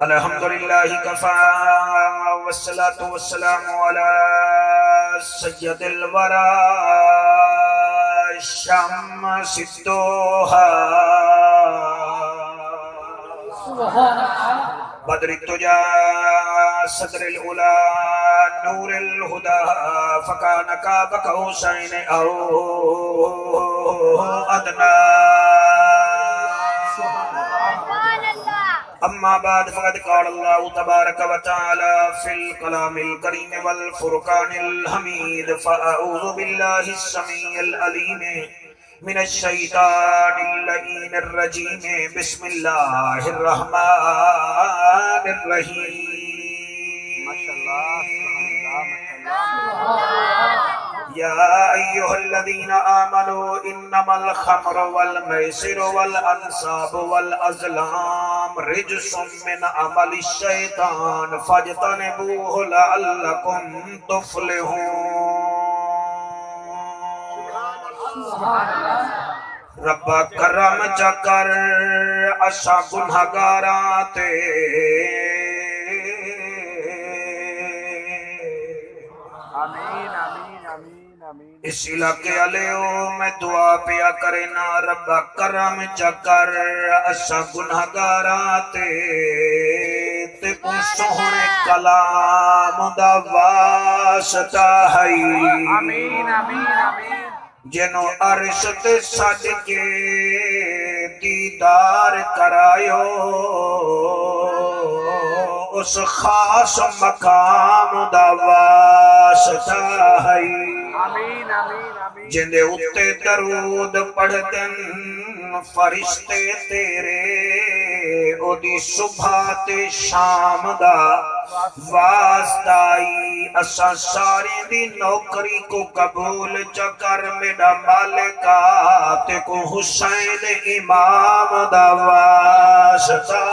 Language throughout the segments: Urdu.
الحمدللہ کفا والصلاة والسلام علی سید الورا شمس الدوحا بدر التجا صدر الأولى نور الهدى فكان قاب قوسين أو أدنى أما بعد فقد قال الله تبارك وتعالى في الكلام الكريم والفرقان الحميد فأعوذ بالله السميع العليم من الشيطان اللعين الرجيم بسم الله الرحمن الرحيم يا أيها الذين آمنوا إنما الخمر والميسر والأنصاب والأزلام رجس من عمل الشيطان فاجتنبوه لعلكم تفلحون ربا کرم چکر اشا گنہگاراں تے اس علاقے علیہو میں دعا پیا کرنا ربا کرم چکر اشا گنہگاراں تے کو سوہنے کلام دا واسطہ ہے آمین آمین آمین جنو عرش تے سج کے دیدار کرایو اس خاص مقام دا واسطہ ہے آمین آمین آمین جندے اتے درود پڑھ دن فرشتے تیرے او دی صبح تے شام دا واسطائی اسا سارے دی نوکری کو قبول چکر میڈا مالکا تے کو حسین امام دا واسطہ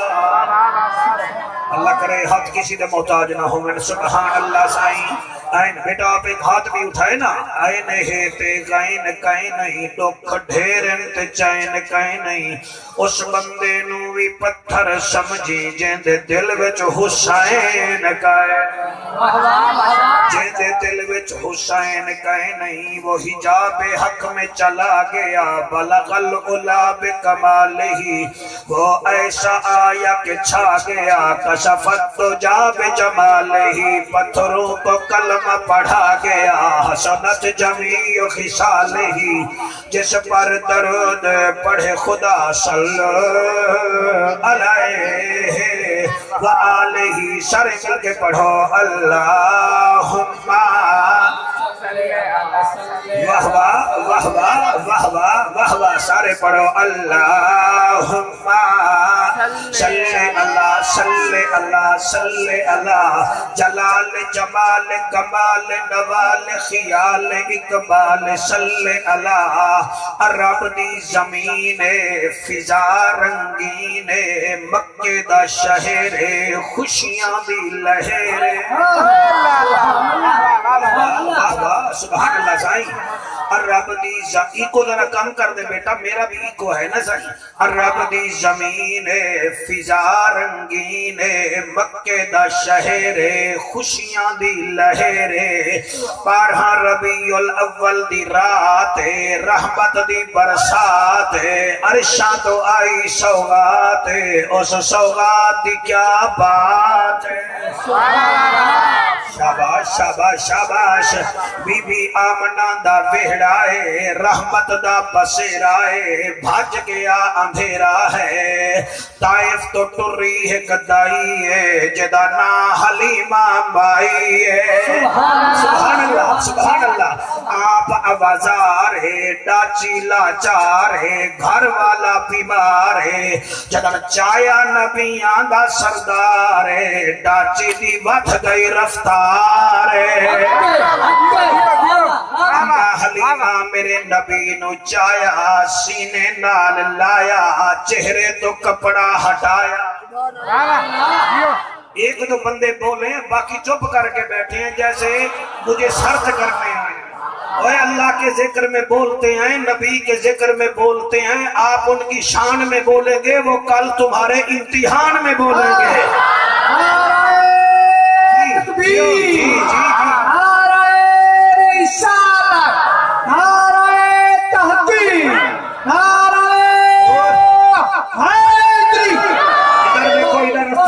اللہ کرے ہاتھ کسی دے محتاج نہ ہو من سبحان اللہ سائیں آئین بیٹا آپ ایک ہاتھ بھی اٹھائے نا آئین ہے تے گائن کہیں نہیں دکھ ڈھیرن تے چائن کہیں نہیں اس بندے نوی پتھر سمجھی جیندے دل وچ حسین کہیں جیندے دل وچ حسین کہیں نہیں وہ حجاب حق میں چلا گیا بلغ العلا بکمالہی وہ ایسا آیا کہ چھا گیا کشفت تو جاب جمالہی پتھروں کو کلمہ پڑھا گیا حسنت جمیع خصالہی جس پر درود پڑھے خدا صلی علیہ وآلہ سارے مل کے پڑھو اللہم وحوا وحوا وحوا وحوا سارے پڑھو اللہم صلی اللہ صلی اللہ صلی اللہ جلال جمال کمال نوال خیال اقبال صلی اللہ عرب دی زمین فضا رنگین مکہ دا شہر خوشیاں دی لہر سبحان اللہ سائیں عرب دی ایکو ذرا کم کر دے بیٹا میرا بھی ایکو ہے نا سائیں عرب دی زمین فضا رنگین مکہ دا شہر خوشیاں دی لہر بارہاں ربیع الاول دی رات رحمت دی برسات عرشاں تو آئی سوغات اس سوغات دی کیا بات شاباش شاباش شاباش بی بی آمنہ دا وہڑائے رحمت دا بسیرائے بھاج گیا اندھیرا ہے طائف تو ٹری ہے گدائی ہے جدا نا حلیمہ بائی ہے سبحان اللہ سبحان اللہ آپ آوازار ہے ڈاچی لاچار ہے گھر والا بیمار ہے جدا چایا نبیان دا سردار ہے ڈاچی دی وقت گئی رفتار ہے حلیمہ میرے نبی نو چایا سینے نال لایا چہرے تو کپڑا ہٹایا ایک دو بندے بولے ہیں باقی چپ کر کے بیٹھے ہیں جیسے مجھے سرد کرنے آئے اوہ اللہ کے ذکر میں بولتے ہیں نبی کے ذکر میں بولتے ہیں آپ ان کی شان میں بولیں گے وہ کل تمہارے امتحان میں بولیں گے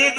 1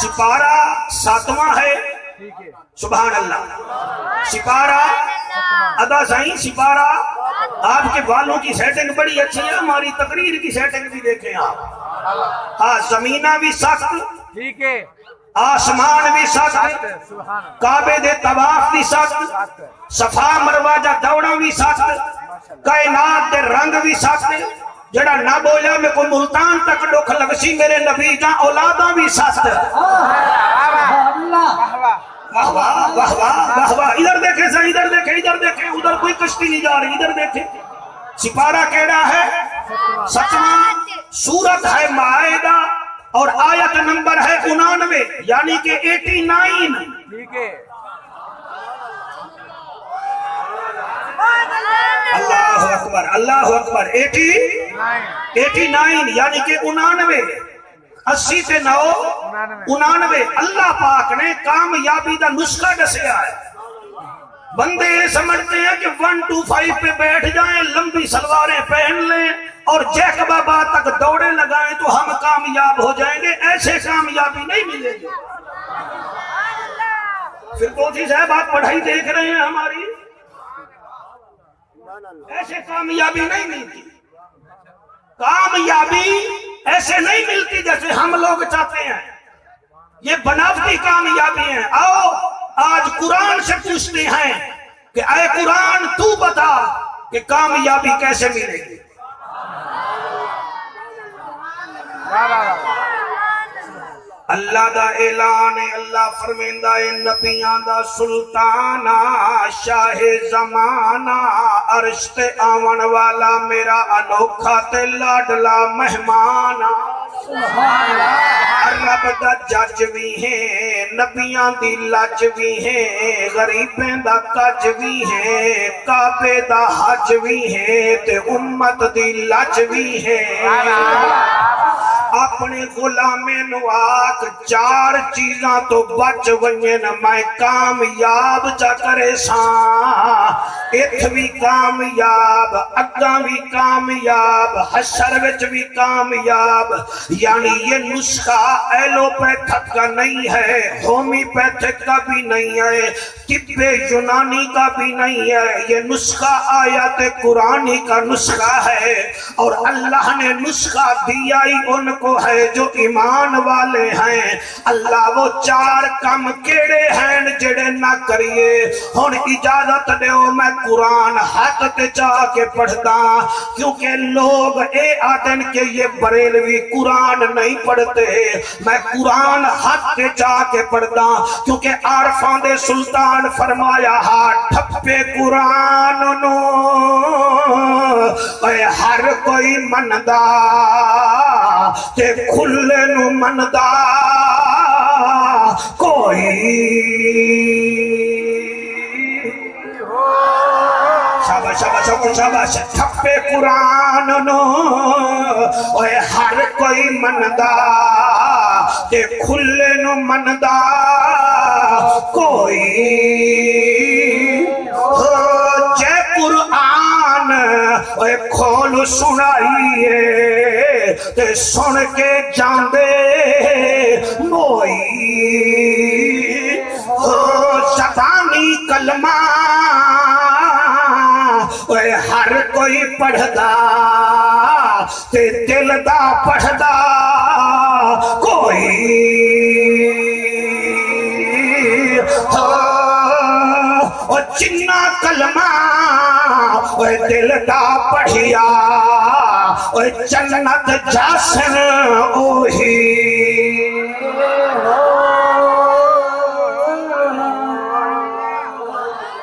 سپارہ 7واں ہے. سبحان اللہ. سپارہ ادا صحیح. سپارہ آپ کے بالوں کی سیٹنگ بڑی اچھی ہے, ہماری تقریر کی سیٹنگ بھی دیکھیں آپ. ہاں, زمینہ بھی سخت, ٹھیک ہے, آسمان بھی سخت, کعبے دے طواف بھی سخت, صفا مروہ جا دوڑا بھی سخت, کائنات دے رنگ بھی سخت. جڑا نہ بولا میں کو ملتان تک ڈوکھ لگسی میرے نبی جا اولاداں بھی سخت. واہ واہ واہ واہ واہ. ادھر دیکھیں سا, ادھر دیکھیں, ادھر دیکھیں, ادھر کوئی کشتی نہیں جا رہی, ادھر دیکھیں. سپارہ کیڑا ہے؟ 7واں. سورت ہے مائدہ اور آیت نمبر ہے 99, یعنی کہ 89. ٹھیک ہے, اللہ اکبر, اللہ اکبر. 89 یعنی کہ 99, 80 سے 9 99. اللہ پاک نے کامیابی دا نسخہ دسیا ہے. بندے یہ سمجھتے ہیں کہ 1 2 5 پہ بیٹھ جائیں, لمبی سلواریں پہن لیں اور جیکب آباد تک دوڑے لگائیں تو ہم کامیاب ہو جائیں گے. ایسے کامیابی نہیں ملے گی. پھر کوسی صاحب آپ پڑھائی دیکھ رہے ہیں ہماری, ایسے کامیابی نہیں ملتی. کامیابی ایسے نہیں ملتی جیسے ہم لوگ چاہتے ہیں. یہ بناوٹی کامیابی ہیں. آؤ آج قرآن سے پوچھتے ہیں کہ اے قرآن تو بتا کہ کامیابی کیسے ملے گی. اللہ دا اعلان ہے, اللہ فرمیندہ ہے نبیاں دا سلطانہ شاہ زمانہ, عرش تے آون والا میرا انوکھا تے لاڈلا مہمانہ. رب دا جج بھی ہیں, نبیاں دی لج بھی ہیں, غریبیں دا کج بھی ہیں, کعبے دا حج بھی ہیں, تے امت دی لج بھی ہیں. اپنے غلامیں نو آکھ 4 چیزاں تو بچ ونجن میں کامیاب جا کرے ساں. اتھ بھی کامیاب, اگاں بھی کامیاب, حشر وچ بھی کامیاب. یعنی یہ نسخہ ایلوپیتھک کا نہیں ہے, ہومیوپیتھک کا بھی نہیں ہے, طب یونانی کا بھی نہیں ہے. یہ نسخہ آیات قرآنی کا نسخہ ہے, اور اللہ نے نسخہ دیا ہی ان کو ہے جو ایمان والے ہیں. اللہ وہ 4 کم کیڑے ہیں جڑے نہ کریے. ہن اجازت دیو میں قرآن ہاتھ تے جا کے پڑھتا, کیونکہ لوگ اے آدن کہ یہ بریلوی قرآن نہیں پڑھتے. میں قرآن ہاتھ تے جا کے پڑھتا کیونکہ عارفاں دے سلطان فرمایا ٹھپے قرآن نو اے ہر کوئی مندا تے کھلے نو مندا کوئی. شاباش شاباش شاباش. ٹھپے قرآن نو اے ہر کوئی مندا تے کھلے نو مندا کوئی. جے قرآن اے کھول سنائیے تے سن کے جاندے موئی. زبانی کلمہ اے ہر کوئی پڑھدا تے دل دا پڑھدا کوئی. او جنہ کلمہ اے دل دا پڑھیا اے جنت جاسن اوہی.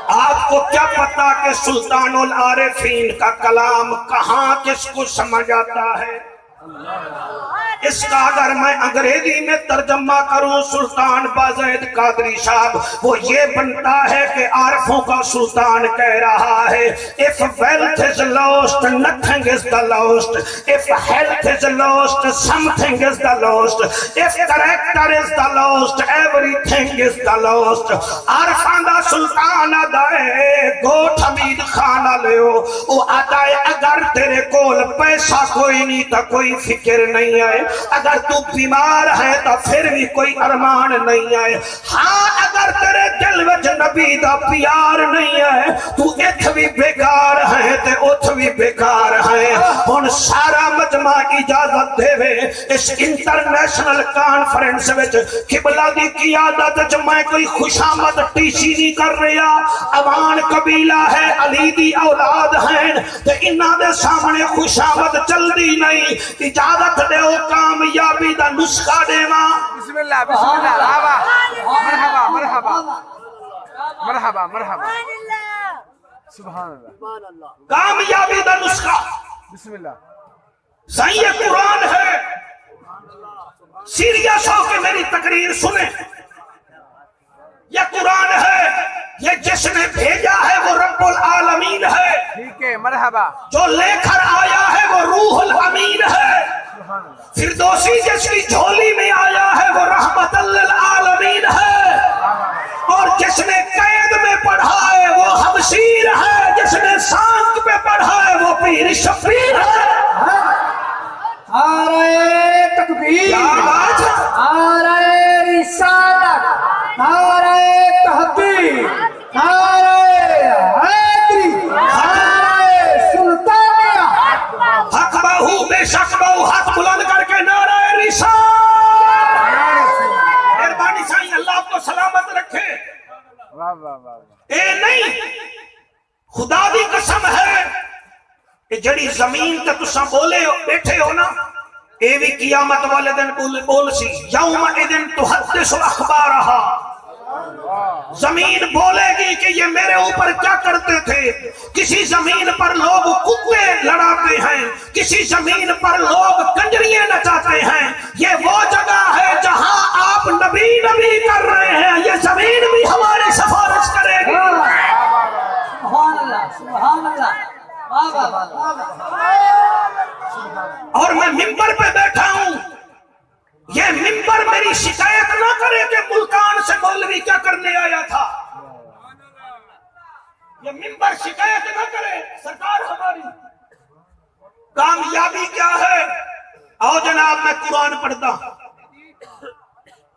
آپ کو کیا پتا کہ سلطان العارفین کا کلام کہاں کس کو سمجھ آتا ہے؟ اس کا اگر میں انگریزی میں ترجمہ کروں سلطان بازید قادری صاحب, وہ یہ بنتا ہے کہ عارفوں کا سلطان کہہ رہا ہے if wealth is lost nothing is the lost, if health is lost something is the lost, if character is the lost everything is the lost. عارفان دا سلطان آدھائے گوٹھ حمید خانہ لیو, وہ آدھائے اگر تیرے کول پیسہ کوئی نہیں تا کوئی فکر نہیں ہے, اگر تو بیمار ہے تو پھر بھی کوئی ارمان نہیں ہے. ہاں اگر تیرے دل وچ نبی دا پیار نہیں ہے تو ایتھ بھی بیکار ہے تے اوتھ بھی بیکار ہے. ہن سارا مجمع اجازت دے وے اس انٹرنیشنل کانفرنس وچ قبلہ دی قیادت وچ میں کوئی خوشامد ٹیچی نہیں کر رہا. اوان قبیلہ ہے, علی دی اولاد ہیں تے انہاں دے سامنے خوشامد چلدی نہیں. اجازت دیو کامیابی دا نسخہ دیواں. بسم اللہ بسم اللہ. مرحبا مرحبا مرحبا مرحبا. سبحان اللہ. کامیابی دا نسخہ بسم اللہ. صحیح قرآن ہے. سیریس ہو کے میری تقریر سنیں. یہ قرآن ہے, یہ جس نے بھیجا ہے وہ رب العالمین ہے. ٹھیک ہے مرحبا. جو لے کر آیا ہے وہ روح الامین ہے. فردوسی جس کی جھولی میں آیا ہے وہ رحمت للعالمین ہے. اور جس نے قید میں پڑھا ہے وہ حبشیر ہے. جس نے سانک پہ پڑھا ہے وہ پیر شبیر ہے. نعرہ تکبیر, نعرہ رسالت, نعرہ تحقیق, نعرہ حیدری, نعرہ سلطانیہ. حق بہو بے شک بہو ہاتھ بلند کر کے نعرہ رسالت. مہربانی سائیں اللہ آپ کو سلامت رکھے. واہ واہ واہ. اے نہیں, خدا دی قسم ہے کہ جڑی زمین تے تساں بولے ہو بیٹھے ہو نا, اے بھی قیامت والے دن بول سی یوم اذن تحدث اخبارہا. زمین بولے گی کہ یہ میرے اوپر کیا کرتے تھے. کسی زمین پر لوگ کتے لڑاتے ہیں, کسی زمین پر لوگ کنجریاں نچاتے ہیں. یہ وہ جگہ ہے جہاں آپ نبی نبی کر رہے ہیں. یہ زمین بھی ہماری سفارش کرے گی. سبحان اللہ سبحان اللہ. اور میں ممبر پہ بیٹھا ہوں, یہ ممبر میری شکایت نہ کرے کہ ملتان سے مولوی کیا کرنے آیا تھا. یہ ممبر شکایت نہ کرے سرکار ہماری. کامیابی کیا ہے؟ آؤ جناب میں قرآن پڑھتا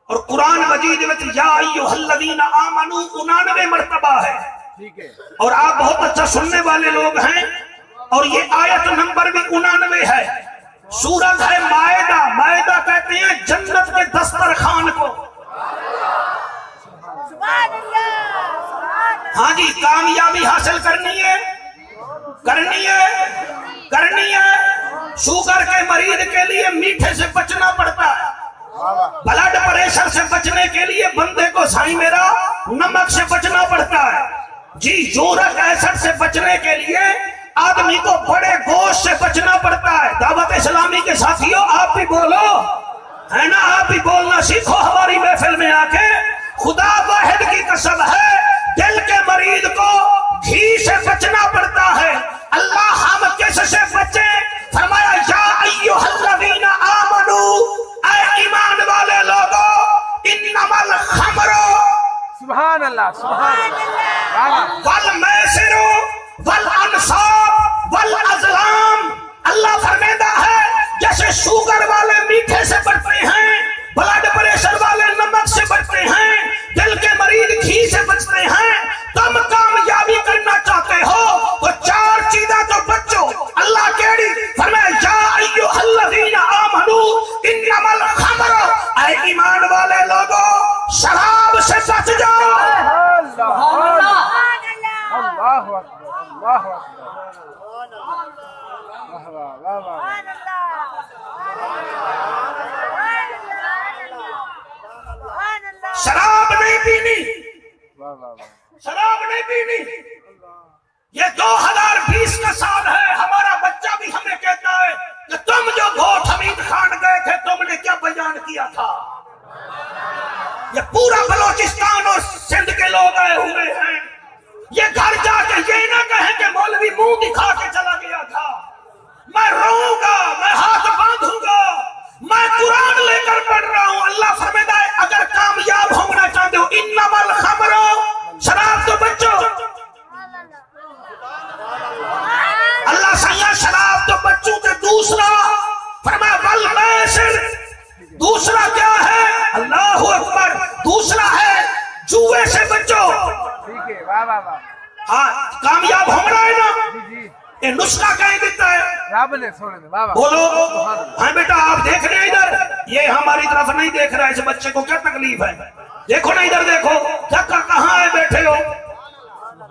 اور قرآن مجید میں یا ایھا الذین آمنوا 99 مرتبہ ہے. اور آپ بہت اچھا سننے والے لوگ ہیں, اور یہ آیت نمبر بھی 99 ہے. سورت ہے مائدہ. مائدہ کہتے ہیں جنت کے دسترخوان کو. ہاں جی, کامیابی حاصل کرنی ہے, کرنی ہے, کرنی ہے. شوگر کے مریض کے لیے میٹھے سے بچنا پڑتا ہے. بلڈ پریشر سے بچنے کے لیے بندے کو سائیں میرا نمک سے بچنا پڑتا ہے. جی یورک ایسڈ سے بچنے کے لیے آدمی کو بڑے گوشت سے بچنا پڑتا ہے. دعوت اسلامی کے ساتھیوں آپ بھی بولو ہے نا, آپ بھی بولنا سیکھو ہماری محفل میں آ کے. خدا واحد کی قسم ہے دل کے مریض کو گھی سے بچنا پڑتا ہے. اللہ ہم کس سے بچے؟ فرمایا یا ایھا الذین آمنوا, اے ایمان والے لوگو, انما الخمر سبحان اللہ سبحان اللہ. والمیسر والانصاب والازلام. اللہ فرمیدہ ہے جیسے شوگر والے میٹھے سے بچتے ہیں, بلڈ پریشر والے نمک سے بچتے ہیں, دل کے مریض گھی سے بچتے ہیں. تم کامیابی کرنا چاہتے ہو تو 4 چیزیں تو بچو. اللہ کیڑی؟ فرمایا یا ایھا الذین آمنوا انما الخمر, اے ایمان والے لوگو شراب سے بچ جاؤ. اللہ اکبر اللہ اکبر. واہ واہ واہ واہ. شراب نہیں پینی, واہ واہ واہ. شراب نہیں پینی. یہ 2020 کا سال ہے. ہمارا بچہ بھی ہمیں کہتا ہے کہ تم جو ووٹ حمید خان گئے تھے تم نے کیا بیان کیا تھا. یہ پورا بلوچستان اور سندھ کے لوگ آئے ہوئے ہیں. یہ گھر جا کے یہ نہ کہیں کہ مولوی منہ دکھا کے چلا گیا تھا. میں روؤں گا, میں ہاتھ باندھوں گا, میں قرآن لے کر پڑھ رہا ہوں. اللہ فرماتا ہے اگر کامیاب ہونا چاہتے ہو انما الخمر, شراب تو بچو. اللہ سیاں شراب تو بچوں. تے دوسرا فرمایا والمیسر, جوے سے بچو. ٹھیک ہے واہ واہ واہ ہاں کامیاب ہونا ہے نا. جی جی یہ نسخہ کہیں دیتا ہے. رب نے سونے نے واہ واہ بولو ہاں بیٹا آپ دیکھ رہے ہیں ادھر, یہ ہماری طرف نہیں دیکھ رہا ہے, اس بچے کو کیا تکلیف ہے؟ دیکھو نا ادھر دیکھو, کہاں ہے بیٹھے ہو؟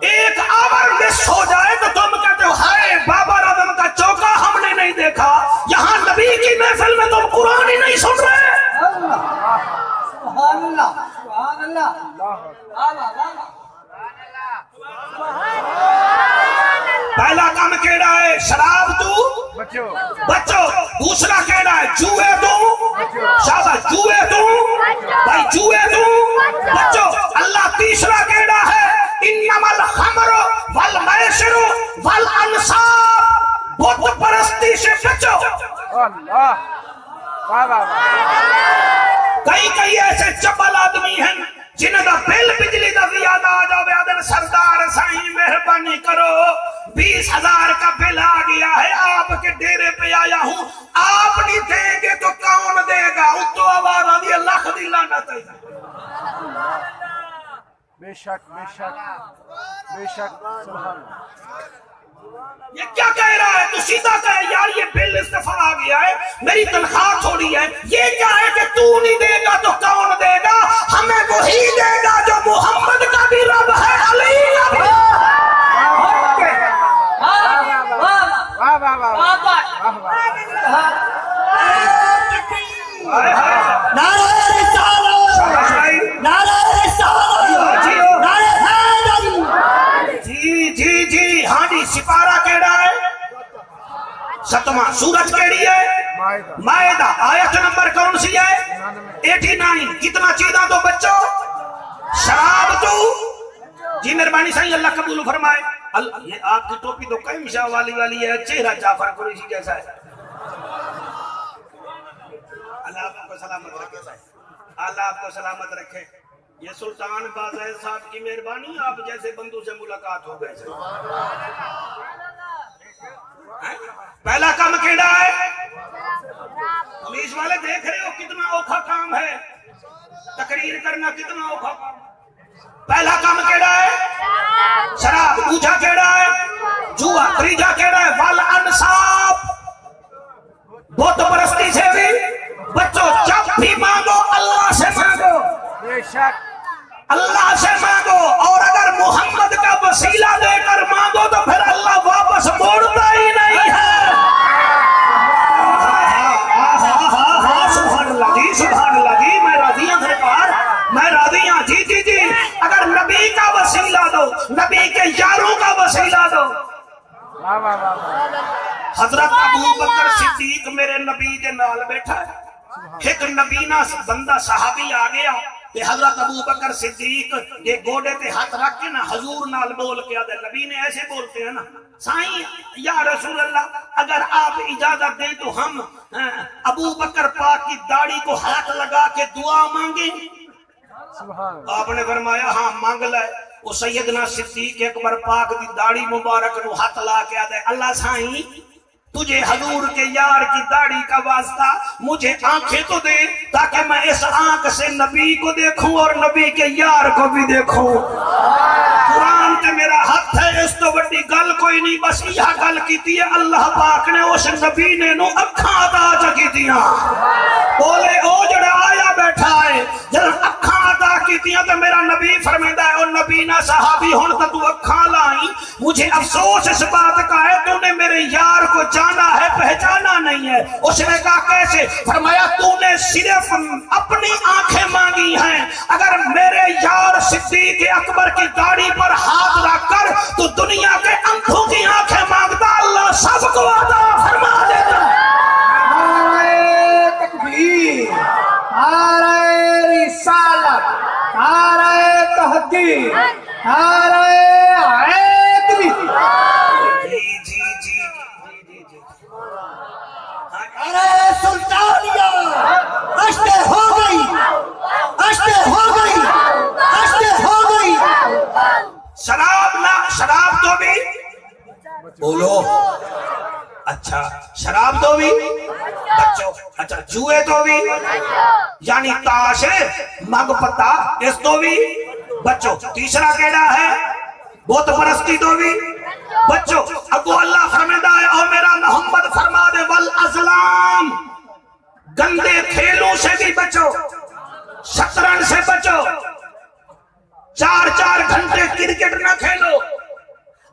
ایک آور مس ہو جائے تو تم کہتے ہو ہائے بابر اعظم کا چوکا ہم نے نہیں دیکھا. یہاں نبی کی محفل میں تم قرآن ہی نہیں سن رہے. سبحان اللہ سبحان اللہ پہلا کام کیڑا ہے شراب تو بچو بچو, دوسرا کیڑا ہے جوئے تو شاباش جوئے تو بھائی جوئے تو بچو. اللہ تیسرا کیڑا ہے انما الخمر والمیسر والانصاب, بت پرستی سے بچو. اللہ واہ واہ واہ کئی ایسے چپل آدمی ہیں جنہوں کا بل بجلی کا زیادہ آ جاوے آدھن سردار سائیں مہربانی کرو 20,000 کا بل آ گیا ہے, آپ کے ڈیرے پہ آیا ہوں, آپ نہیں دیں گے تو کون دے گا؟ اس تو آواز آدھی اللہ دی لعنت ہے. بے شک بے شک بے شک سبحان اللہ. یہ کیا کہہ رہا ہے؟ تو سیدھا کہے یار یہ بل استفا آ گیا ہے, میری تنخواہ تھوڑی ہے. یہ کیا ہے کہ تو نہیں دے گا تو کون دے گا؟ ہمیں وہی دے گا جو محمد کا بھی رب ہے, علی کا بھی. واہ واہ واہ واہ نعرہ رسالت نعرہ رسالت نعرہ حیدری. جی جی ہاں جی. سپارہ کیڑا ہے؟ 7واں. سورج کیڑی ہے؟ مائدہ. آیت نمبر کون سی ہے؟ 89. کتنا چیزاں تو بچو؟ شراب تو جی مہربانی صحیح اللہ قبول فرمائے. یہ آپ کی ٹوپی تو کئی مشاہ والی ہے, چہرہ جعفر قریشی جیسا ہے. اللہ آپ کو سلامت رکھے صاحب, اللہ آپ کو سلامت رکھے. یہ سلطان بازید صاحب کی مہربانی, آپ جیسے بندوں سے ملاقات ہو گئے. پہلا کام کیڑا ہے؟ پولیس والے دیکھ رہے ہو کتنا اوکھا کام ہے, تقریر کرنا کتنا اوکھا کام. پہلا کام کیڑا ہے؟ شراب. دوسرا کیڑا ہے؟ جوا. تیسرا کیڑا ہے؟ والانصاب, بت پرستی سے بھی بچو. جب بھی مانگو اللہ سے مانگو, بے شک اللہ سے مانگو, اور اگر محمد کا وسیلہ دے کر مانگو تو پھر اللہ واپس موڑتا ہی نہیں ہے. سبحان اللہ جی, سبحان اللہ جی. میں راضی ہوں سرکار, میں راضی ہوں جی جی جی. اگر نبی کا وسیلہ دو, نبی کے یاروں کا وسیلہ دو. واہ واہ واہ حضرت ابو بکر صدیق میرے نبی کے نال بیٹھا ہے. ایک نبینا بندہ صحابی آ گیا کہ حضرت ابو بکر صدیق یہ گوڑے تے ہاتھ رکھ کے نا حضور نال بول کے آدھے. نبی نے ایسے بولتے ہیں نا, سائیں یا رسول اللہ اگر آپ اجازت دیں تو ہم ابو بکر پاک کی داڑھی کو ہاتھ لگا کے دعا مانگیں. سبحان اللہ. آپ نے فرمایا ہاں مانگ لے. وہ سیدنا صدیق اکبر پاک دی داڑھی مبارک نو ہاتھ لا کے آدھے اللہ سائیں تجھے حضور کے یار کی داڑھی کا واسطہ, مجھے آنکھیں تو دے تاکہ میں اس آنکھ سے نبی کو دیکھوں اور نبی کے یار کو بھی دیکھوں. قرآن تے میرا ہاتھ ہے, اس تو بڑی گل کوئی نہیں, بس یہ گل کی ہے اللہ پاک نے اس نبی نے نو اکھاں عطا چکی دیاں. بولے او جڑا آیا بیٹھا ہے جب اکھاں عطا کی دیاں تو میرا نبی فرمیدہ ہے, اور نبی نہ صحابی ہون تو اکھاں لائیں. مجھے افسوس اس بات کا ہے تو نے میرے یار کو جانا ہے پہچانا نہیں ہے. اس نے کہا کیسے؟ فرمایا تو نے صرف اپنی آنکھیں مانگی ہیں, اگر میرے یار صدیق اکبر کی داڑھی پر ہاتھ رکھ کر تو دنیا کے اندھوں کی آنکھیں مانگتا اللہ سب کو عطا فرما دیتا. نعرہ تکبیر, نعرہ رسالت, نعرہ تحقیق, نعرہ حیدری. ارے سلطانیہ اشتے ہو گئی, اشتے ہو گئی, اشتے ہو گئی. شراب نہ, شراب تو بھی بولو. اچھا شراب تو بھی بچو. اچھا جوئے تو بھی, یعنی تاش مگ پتا اس تو بھی بچو تیسرا کیڑا ہے بت پرستی تو بھی بچو اگو اللہ فرمائے ہے او میرا محمد فرما دے والازلام گندے کھیلوں سے بھی بچو شطرنج سے بچو 4 گھنٹے کرکٹ نہ کھیلو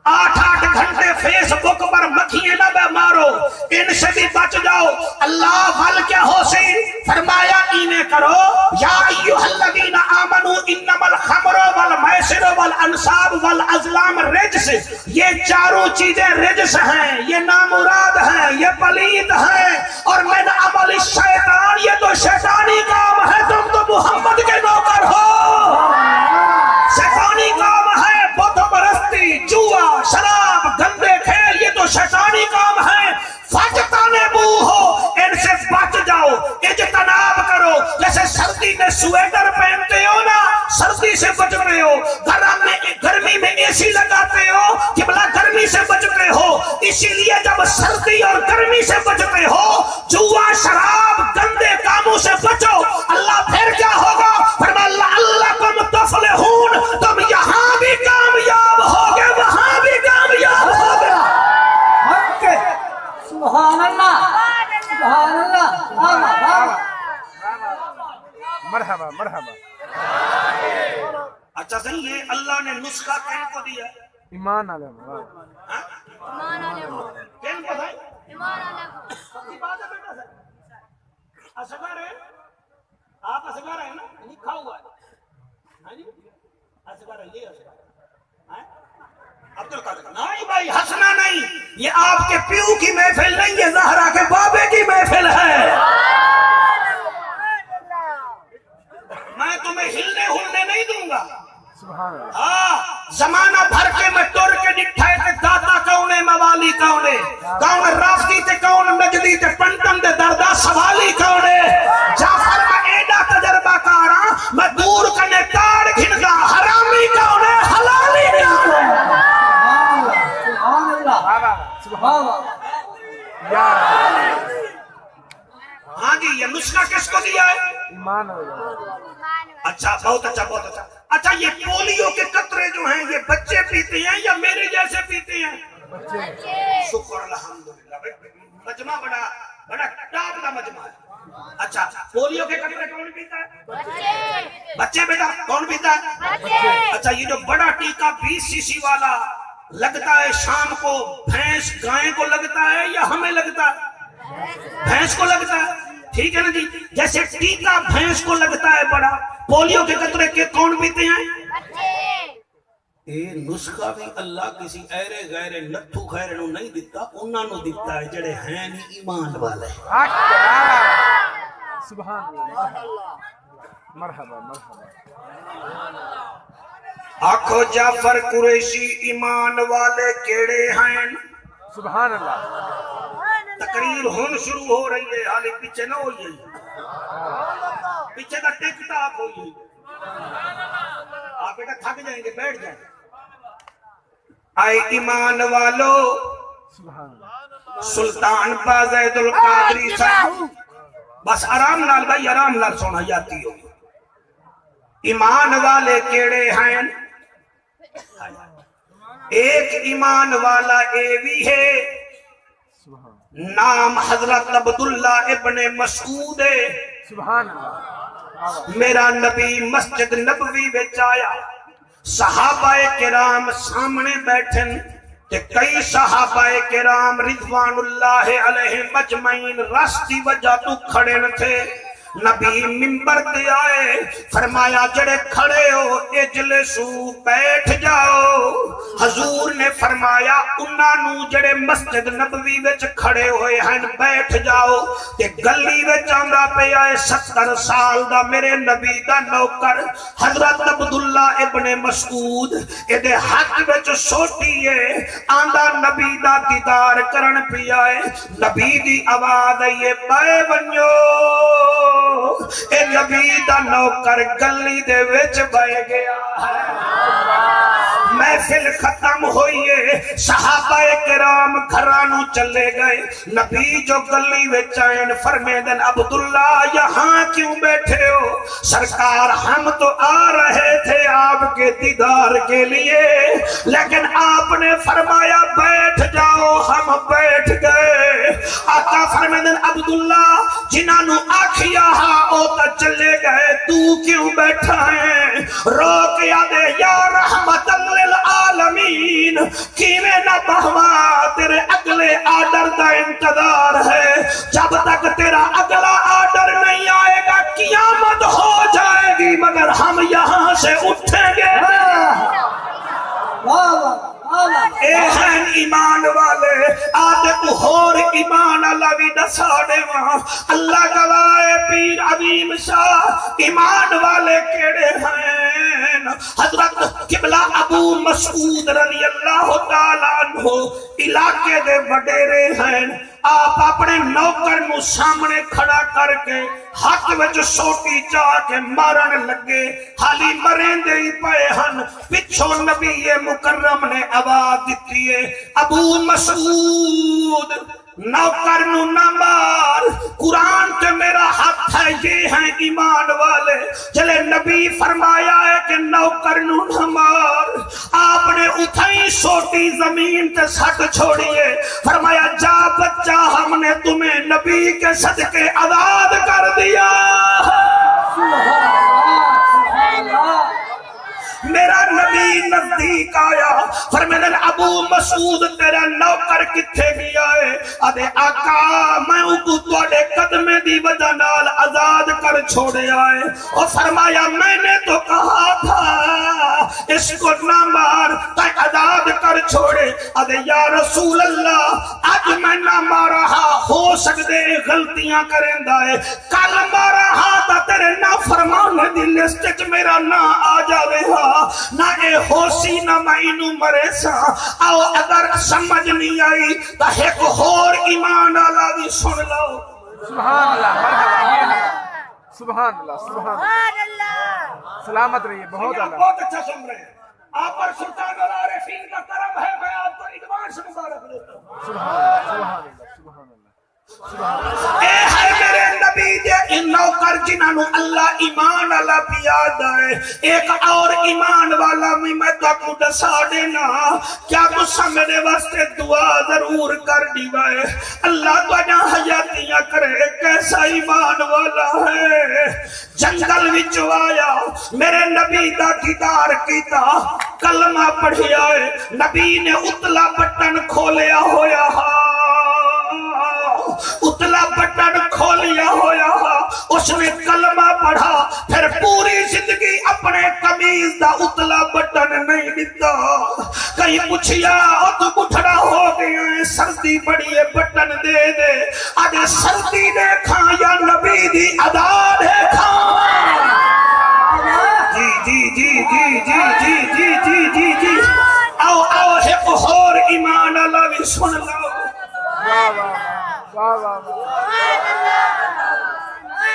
8 گھنٹے فیس بک پر مکھیاں نہ مارو ان سے بھی بچ جاؤ اللہ وال کیا ہو سی فرمایا انہیں کرو یا ایوہ الذین آمنوا انما الخمر والمیسر والانصاب والازلام رجس یہ چاروں چیزیں رجس ہیں یہ نامراد ہیں یہ پلید ہیں اور من عمل الشیطان یہ تو شیطانی کام ہے تم تو محمد کے نوکر ہو شیطانی کام ہے بت پرستی جوا شراب گندے کھیل یہ تو شیطانی کام ہے فاجتانبو ہو ان سے بچ جاؤ اجتناب کرو جیسے سردی میں سویٹر پہنتے ہو نا سردی سے بچتے ہو گرمی میں اے سی لگاتے ہو کہ بلا گرمی سے بچتے ہو اسی لیے جب سردی اور گرمی سے بچتے ہو جوا شراب گندے کاموں سے بچو اللہ پھر کیا ہوگا فرما لعلکم تفلحون تم یہاں بھی کامیاب ہوگے وہاں بھی کامیاب ہوگے سبحان اللہ سبحان اللہ مرحبا مرحبا اچھا صحیح یہ اللہ نے نسخہ کن کو دیا ایمان علیہ کن کو ہے سب کی بات ہے بیٹا سر اصغر ہے آپ اصغر ہیں نا لکھا ہوا ہے اصغر ہے یہ اصغر ہے عبدالقادر نہیں بھائی ہنسنا نہیں یہ آپ کے پیو کی محفل نہیں ہے زہرا کے بابے کی محفل ہے میں تمہیں ہلنے ہلنے نہیں دوں گا سبحان اللہ ہاں زمانہ بھر کے میں ٹور کے ڈٹھائے تے داتا کونے موالی کونے کون رافتی تے کون نجدی تے پنٹن دے دردہ سوالی کونے جعفر میں ایڈا تجربہ کارا میں دور کنے تاڑ گھنگا حرامی کونے حلالی کونے سبحان اللہ سبحان اللہ یا ہاں جی یہ نسخہ کس کو دیا ہے ایمان علیہ اچھا بہت اچھا بہت اچھا اچھا یہ پولیو کے قطرے جو ہیں یہ بچے پیتے ہیں یا میرے جیسے پیتے ہیں شکر الحمدللہ مجمع بڑا ٹاپ کا مجمع ہے اچھا پولیو کے قطرے کون پیتا ہے بچے بیٹا کون پیتا ہے اچھا یہ جو بڑا ٹیکا 20 سی سی والا لگتا ہے شام کو بھینس گائیں کو لگتا ہے یا ہمیں لگتا ہے بھینس کو لگتا ہے ٹھیک ہے نا جی جیسے ٹیکا بھینس کو لگتا ہے بڑا پولیو کے قطرے کے کون پیتے ہیں اے نسخہ بھی اللہ کسی ایرے غیرے نتھو خیرے نو نہیں دیتا انہاں نو دیتا ہے جڑے ہیں نہیں ایمان والے سبحان اللہ مرحبا مرحبا آنکھو جعفر قریشی ایمان والے کیڑے ہیں سبحان اللہ تقریر ہون شروع ہو رہی ہے حالی پیچھے نہ ہوئی ہے پیچھے کا ٹک ٹاک ہوئی ہے آپ بیٹا تھک جائیں گے بیٹھ جائیں آئے ایمان والو سبحان اللہ سلطان بازید القادری صاحب بس آرام نال بھائی آرام نال سونا جاتی ہو ایمان والے کیڑے ہیں ایک ایمان والا اے بھی ہے نام حضرت عبداللہ ابن مسعود ہے سبحان اللہ میرا نبی مسجد نبوی وچ آیا صحابہ کرام سامنے بیٹھن تے کئی صحابہ کرام رضوان اللہ علیہ مجمعین راستی وجہ تو کھڑے نہ تھے نبی منبر تے آئے فرمایا جڑے کھڑے ہو اجلسو بیٹھ جاؤ حضور نے فرمایا انہاں نو جڑے مسجد نبوی وچ کھڑے ہوئے ہیں بیٹھ جاؤ تے گلی وچ آندا پیا ہے 70 سال دا میرے نبی دا نوکر حضرت عبداللہ ابن مسعود اے دے ہاتھ وچ سوٹی ہے آندا نبی دا دیدار کرن پیا ہے نبی دی آواز ہے بے ونجو اے نبی دا نوکر گلی دے وچ بہ گیا ہے محفل ختم ہوئی ہے صحابہ کرام گھرانو چلے گئے نبی جو گلی وچ آئین فرمیدن عبداللہ یہاں کیوں بیٹھے ہو سرکار ہم تو آ رہے تھے آپ کے دیدار کے لیے، لیکن آپ نے فرمایا بیٹھ جاؤ، ہم بیٹھ گئے۔ آقا فرمائیں عبداللہ جنہاں نو آکھیا او تا چلے گئے، تو کیوں بیٹھا ہے؟ روک یادے یا رحمت للعالمین، کیویں نہ بہوا تیرے اگلے آرڈر دا انتظار ہے، جب تک تیرا اگلا آرڈر نہیں آئے گا قیامت ہو جائے گی مگر ہم یہاں سے اٹھیں گے۔ اے ہیں ایمان والے آدھے کو ہور ایمان اللہ بھی دساڑے وہاں، اللہ گواہ پیر عظیم شاہ ایمان والے کیڑے ہیں؟ حضرت قبلہ ابو مسعود رضی اللہ تعالیٰ عنہ علاقے دے وڈیرے ہیں۔ آپ اپنے نوکر نو سامنے کھڑا کر کے ہاتھ وچ سوٹی چاہ کے مارن لگے، حالی مرین دے ہی پئے ہن، پچھو نبی مکرم نے آواز دیتی ہے ابو مسعود نوکر نو نہ مار، قرآن تے میرا حق ہے، یہ ہیں ایمان والے۔ جلے نبی فرمایا ہے کہ نوکر نو نہ مار، آپ نے اٹھائی سوٹی زمین تے سٹ چھوڑیے، فرمایا جا بچہ ہم نے تمہیں نبی کے صدقے آزاد کر دیا۔ میرا نبی نزدیک آیا، فرمائے ابو مسعود تیرا نوکر کتھے گیا ہے؟ آدھے آقا میں کو توڑے قدمے دی وجہ نال آزاد کر چھوڑے آئے، اور فرمایا میں نے تو کہا تھا اس کو نہ مار تاکہ آزاد کر چھوڑے۔ آدھے یا رسول اللہ آج میں نہ مارہا، ہو سکتے غلطیاں کریں دائے، کل مارہا تا تیرے نہ فرمانے دی لسٹ میرا نہ آ جاوے ہاں، نہ اے ہوسی نہ مینو مرے سا۔ آؤ اگر سمجھ نہیں آئی تو ایک اور ایمان اللہ بھی سن لو۔ سبحان اللہ، سبحان اللہ، سبحان اللہ، سلامت رہیے، بہت اللہ، بہت اچھا سن رہے ہیں آپ پر سلطان العارفین کا کرم ہے، میں آپ کو ادوان سے مبارک دیتا ہوں۔ سبحان اللہ، سبحان اللہ۔ اے ہے میرے نبی دے ان نوکر جنہاں نو اللہ ایمان اللہ پیاد ہے، ایک اور ایمان والا میں تو کو دسا دینا، کیا تسا میرے واسطے دعا ضرور کر دیوائے، اللہ تو جہاں حیاتیاں کرے کیسا ایمان والا ہے۔ جنگل وچ آیا میرے نبی دا دیدار کیتا، کلمہ پڑھیا ہے، نبی نے اتلا بٹن کھولیا ہویا اتلا بٹن کھولیا ہویا، اس نے کلمہ پڑھا، پھر پوری زندگی اپنے قمیض دا اتلا بٹن نہیں دیتا۔ کہیں پوچھیا تو بٹھڑا ہو گیا ہے، سردی بڑی ہے بٹن دے دے، آدھے سردی دیکھا یا نبی دی ادا دیکھا۔ جی جی جی جی جی جی جی جی جی جی آؤ آؤ ایک اور ایمان اللہ بھی سن لو۔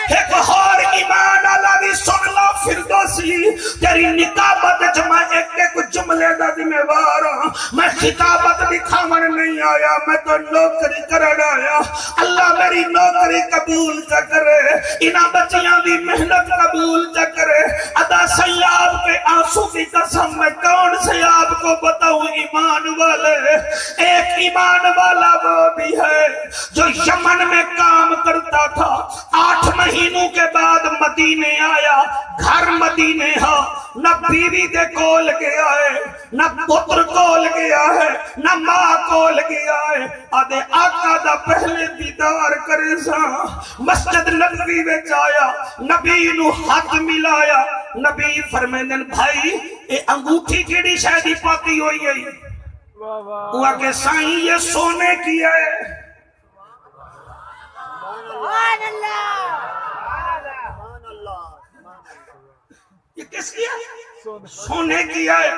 ایک اور ایمان اللہ بھی سن لو فردوسی، تیری نکابت جمع ایک ایک جملے دا ذمہ وار ہوں، میں خطابت دکھاون نہیں آیا، میں تو نوکری کرن آیا۔ اللہ میری نوکری قبول چا کرے، انہاں بچیاں بھی محنت قبول چا کرے۔ ادا سیاب کے آنسو کی قسم میں کون سے آپ کو بتاؤں ایمان والے؟ ایک ایمان والا وہ بھی ہے جو یمن میں کام کرتا تھا، 8 مہینوں کے بعد مدینے آیا، گھر مدینے ہاں، نہ بیوی دے کول گیا ہے، نہ پتر کول گیا ہے، نہ ماں کول گیا ہے، آدھے آقا دا پہلے دیدار کرے سا، مسجد نبوی وچ آیا، نبی نو ہاتھ ملایا، نبی فرمائیں بھائی اے انگوٹھی کیڑی شاید پاتی ہوئی ہے؟ وہ کہ سائیں یہ سونے کی ہے۔ یہ کس کی ہے؟ سونے کی ہے۔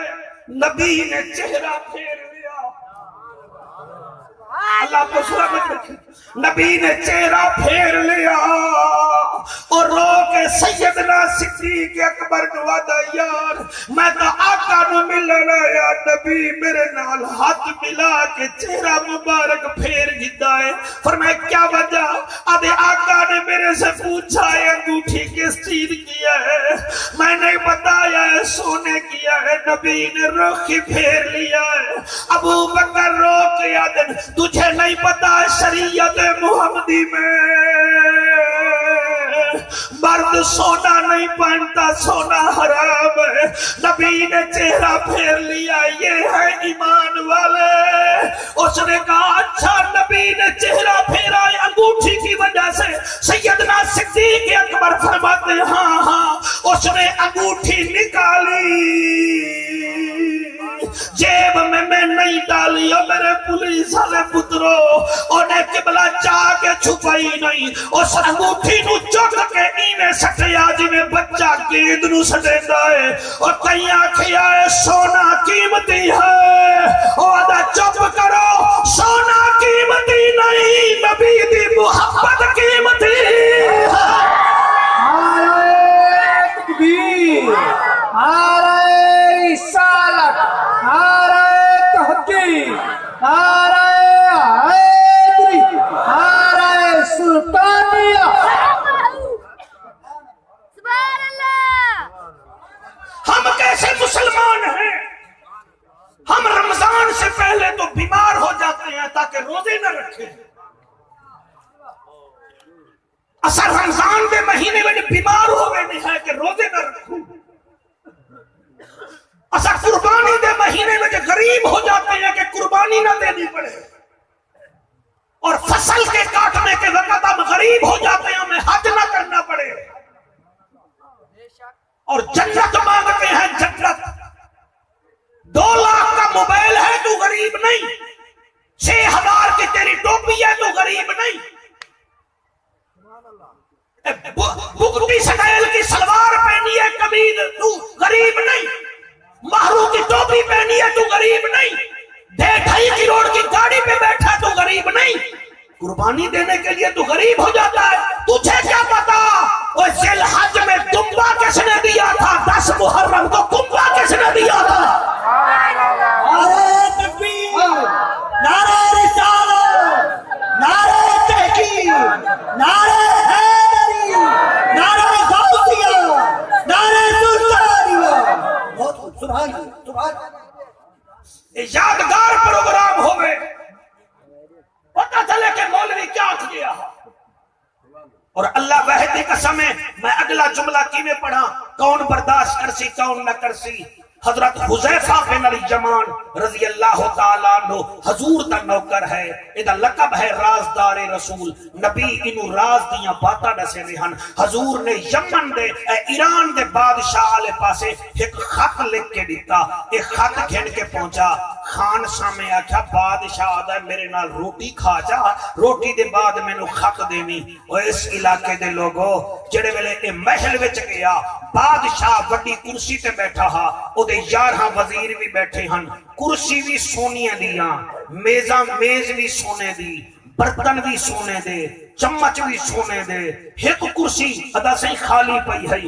نبی نے چہرہ پھیر لیا، اللہ کو سلامت رکھے، نبی نے چہرہ پھیر لیا، اور رو کے سیدنا صدیق اکبر نو آدا یار میں تو آقا نو ملنا یا نبی میرے نال ہاتھ ملا کے چہرہ مبارک پھیر گدا ہے. فرمایا کیا وجہ؟ آدھے آقا نے میرے سے پوچھا ہے انگوٹھی کس چیز کیا ہے؟ میں نے بتایا ہے سونے کیا ہے. نبی نے رخ ہی پھیر لیا ہے. ابو بکر رو کے آدھے تجھے نہیں پتا شریعت محمدی میں مرد سونا نہیں پہنتا، سونا حرام ہے. نبی نے چہرہ پھیر لیا، یہ ہے ایمان والے. اس نے کہا اچھا نبی نے چہرہ پھیرا انگوٹھی کی وجہ سے؟ سیدنا صدیق اکبر فرماتے ہیں ہاں ہاں. اس نے انگوٹھی نکالی جیب میں نہیں ڈالی اور میرے پولیس والے پترو انہیں قبلہ چاہ کے چھپائی نہیں. اس انگوٹھی نو چک کے اینے سٹیا جی میں بچہ گید نو سٹیندہ ہے. اور کہیں آکھیا ہے سونا قیمتی ہے. اور آدھا چپ کرو، سونا قیمتی نہیں، نبی دی محبت قیمتی ہے. نعرہ تکبیر، نعرہ رسالت، نعرہ تحقیق، نعرہ حیدری، نعرہ سلطانیہ. سبحان اللہ. ہم کیسے مسلمان ہیں؟ ہم رمضان سے پہلے تو بیمار ہو جاتے ہیں تاکہ روزے نہ رکھیں. اصل رمضان کے مہینے میں بیمار ہو گئے نہیں ہے کہ روزے نہ رکھوں. اصل قربانی کے مہینے میں غریب ہو جاتے ہیں کہ قربانی نہ دینی پڑے. اور فصل کے کاٹنے کے وقت ہم غریب ہو جاتے ہیں ہمیں حج نہ کرنا پڑے. اور جنت مانگتے ہیں جنت. 2 لاکھ کا موبائل ہے تو غریب نہیں، 6000 کی تیری ٹوپی ہے تو غریب نہیں، بگٹی سٹائل کی سلوار پہنی ہے قمید تو غریب نہیں، مہرو کی ٹوپی پہنی ہے تو غریب نہیں، 2.5 کروڑ کی گاڑی پہ بیٹھا تو غریب نہیں. قربانی دینے کے لیے تو غریب ہو جاتا ہے. تجھے کیا پتا وہ ذی الحج میں دمبا کس نے دیا تھا، 10 محرم کو کمبا کس نے دیا تھا. نعرہ تکبیر، نعرہ رسالت، نعرہ تحقیق، نعرہ حیدری، نعرہ غوثیہ، نعرہ سلطانیہ. بہت خوب، سبحان اللہ، سبحان اللہ. یادگار پروگرام ہو گئے. پتہ چلے کہ مولوی کیا کھ گیا. اور اللہ وحدی قسم ہے میں اگلا جملہ کیویں پڑھا کون برداشت کرسی کون نہ کرسی. حضرت حذیفہ بن الیمان رضی اللہ تعالیٰ عنہ حضور دا نوکر ہے. ایدہ لقب ہے رازدار رسول. نبی انہوں راز دیاں باتا ڈسے رہن. حضور نے یمن دے ایران دے بادشاہ آلے پاسے ایک خط لکھ کے دیتا. ایک خط گھن کے پہنچا. خان سامنے آکھا بادشاہ آدھا میرے نال روٹی کھا جا، روٹی دے بعد میں نو خط دینی. اور اس علاقے دے لوگوں جڑے ویلے اے محل وچ گیا بادشاہ وڈی کرسی تے بیٹھا ہا. او دے 11 وزیر بھی بیٹھے ہن. کرسی بھی سونی دیاں، میزاں میز بھی سونے دی، برتن بھی سونے دے، چمچ بھی سونے دے. ایک کرسی ادا سے خالی پئی ہے.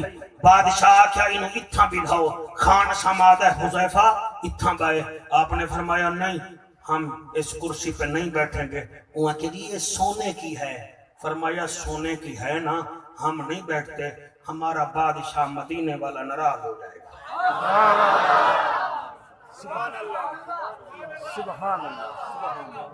بادشاہ کیا انہوں اتھاں بٹھاؤ. خان سمادہ حذیفہ اتھاں بائے. آپ نے فرمایا نہیں ہم اس کرسی پہ نہیں بیٹھیں گے. وہاں کہ یہ سونے کی ہے. فرمایا سونے کی ہے نا ہم نہیں بیٹھتے، ہمارا بادشاہ مدینے والا ناراض ہو جائے گا. سبحان اللہ، سبحان اللہ، سبحان اللہ.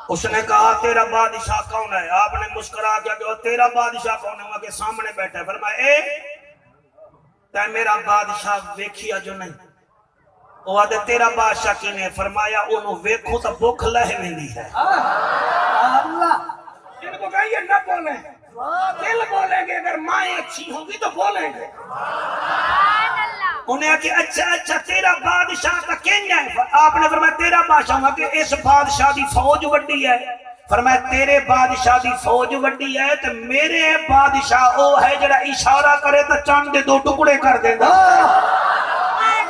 اس نے کہا تیرا بادشاہ کون ہے؟ آپ نے مسکرا کیا کہ تیرا بادشاہ کون ہے؟ وہاں کے سامنے بیٹھا ہے. فرمایا اے تے میرا بادشاہ ویکھیا جو نہیں. وہ آدھے تیرا بادشاہ کینے؟ فرمایا انہوں ویکھو تو بھوک لہ ویندی ہے. ان کو کہیے نہ بولیں، دل بولیں گے. اگر مائیں اچھی ہوں گی تو بولیں گے. انہیں کہ اچھا تیرا بادشاہ کا کینیا ہے؟ آپ نے فرمایا تیرا بادشاہ ہوں کہ اس بادشاہ دی فوج وڈی ہے. فرمایا تیرے بادشاہ دی فوج وڈی ہے تو میرے بادشاہ او ہے جڑا اشارہ کرے تو چاند دے 2 ٹکڑے کر دے گا.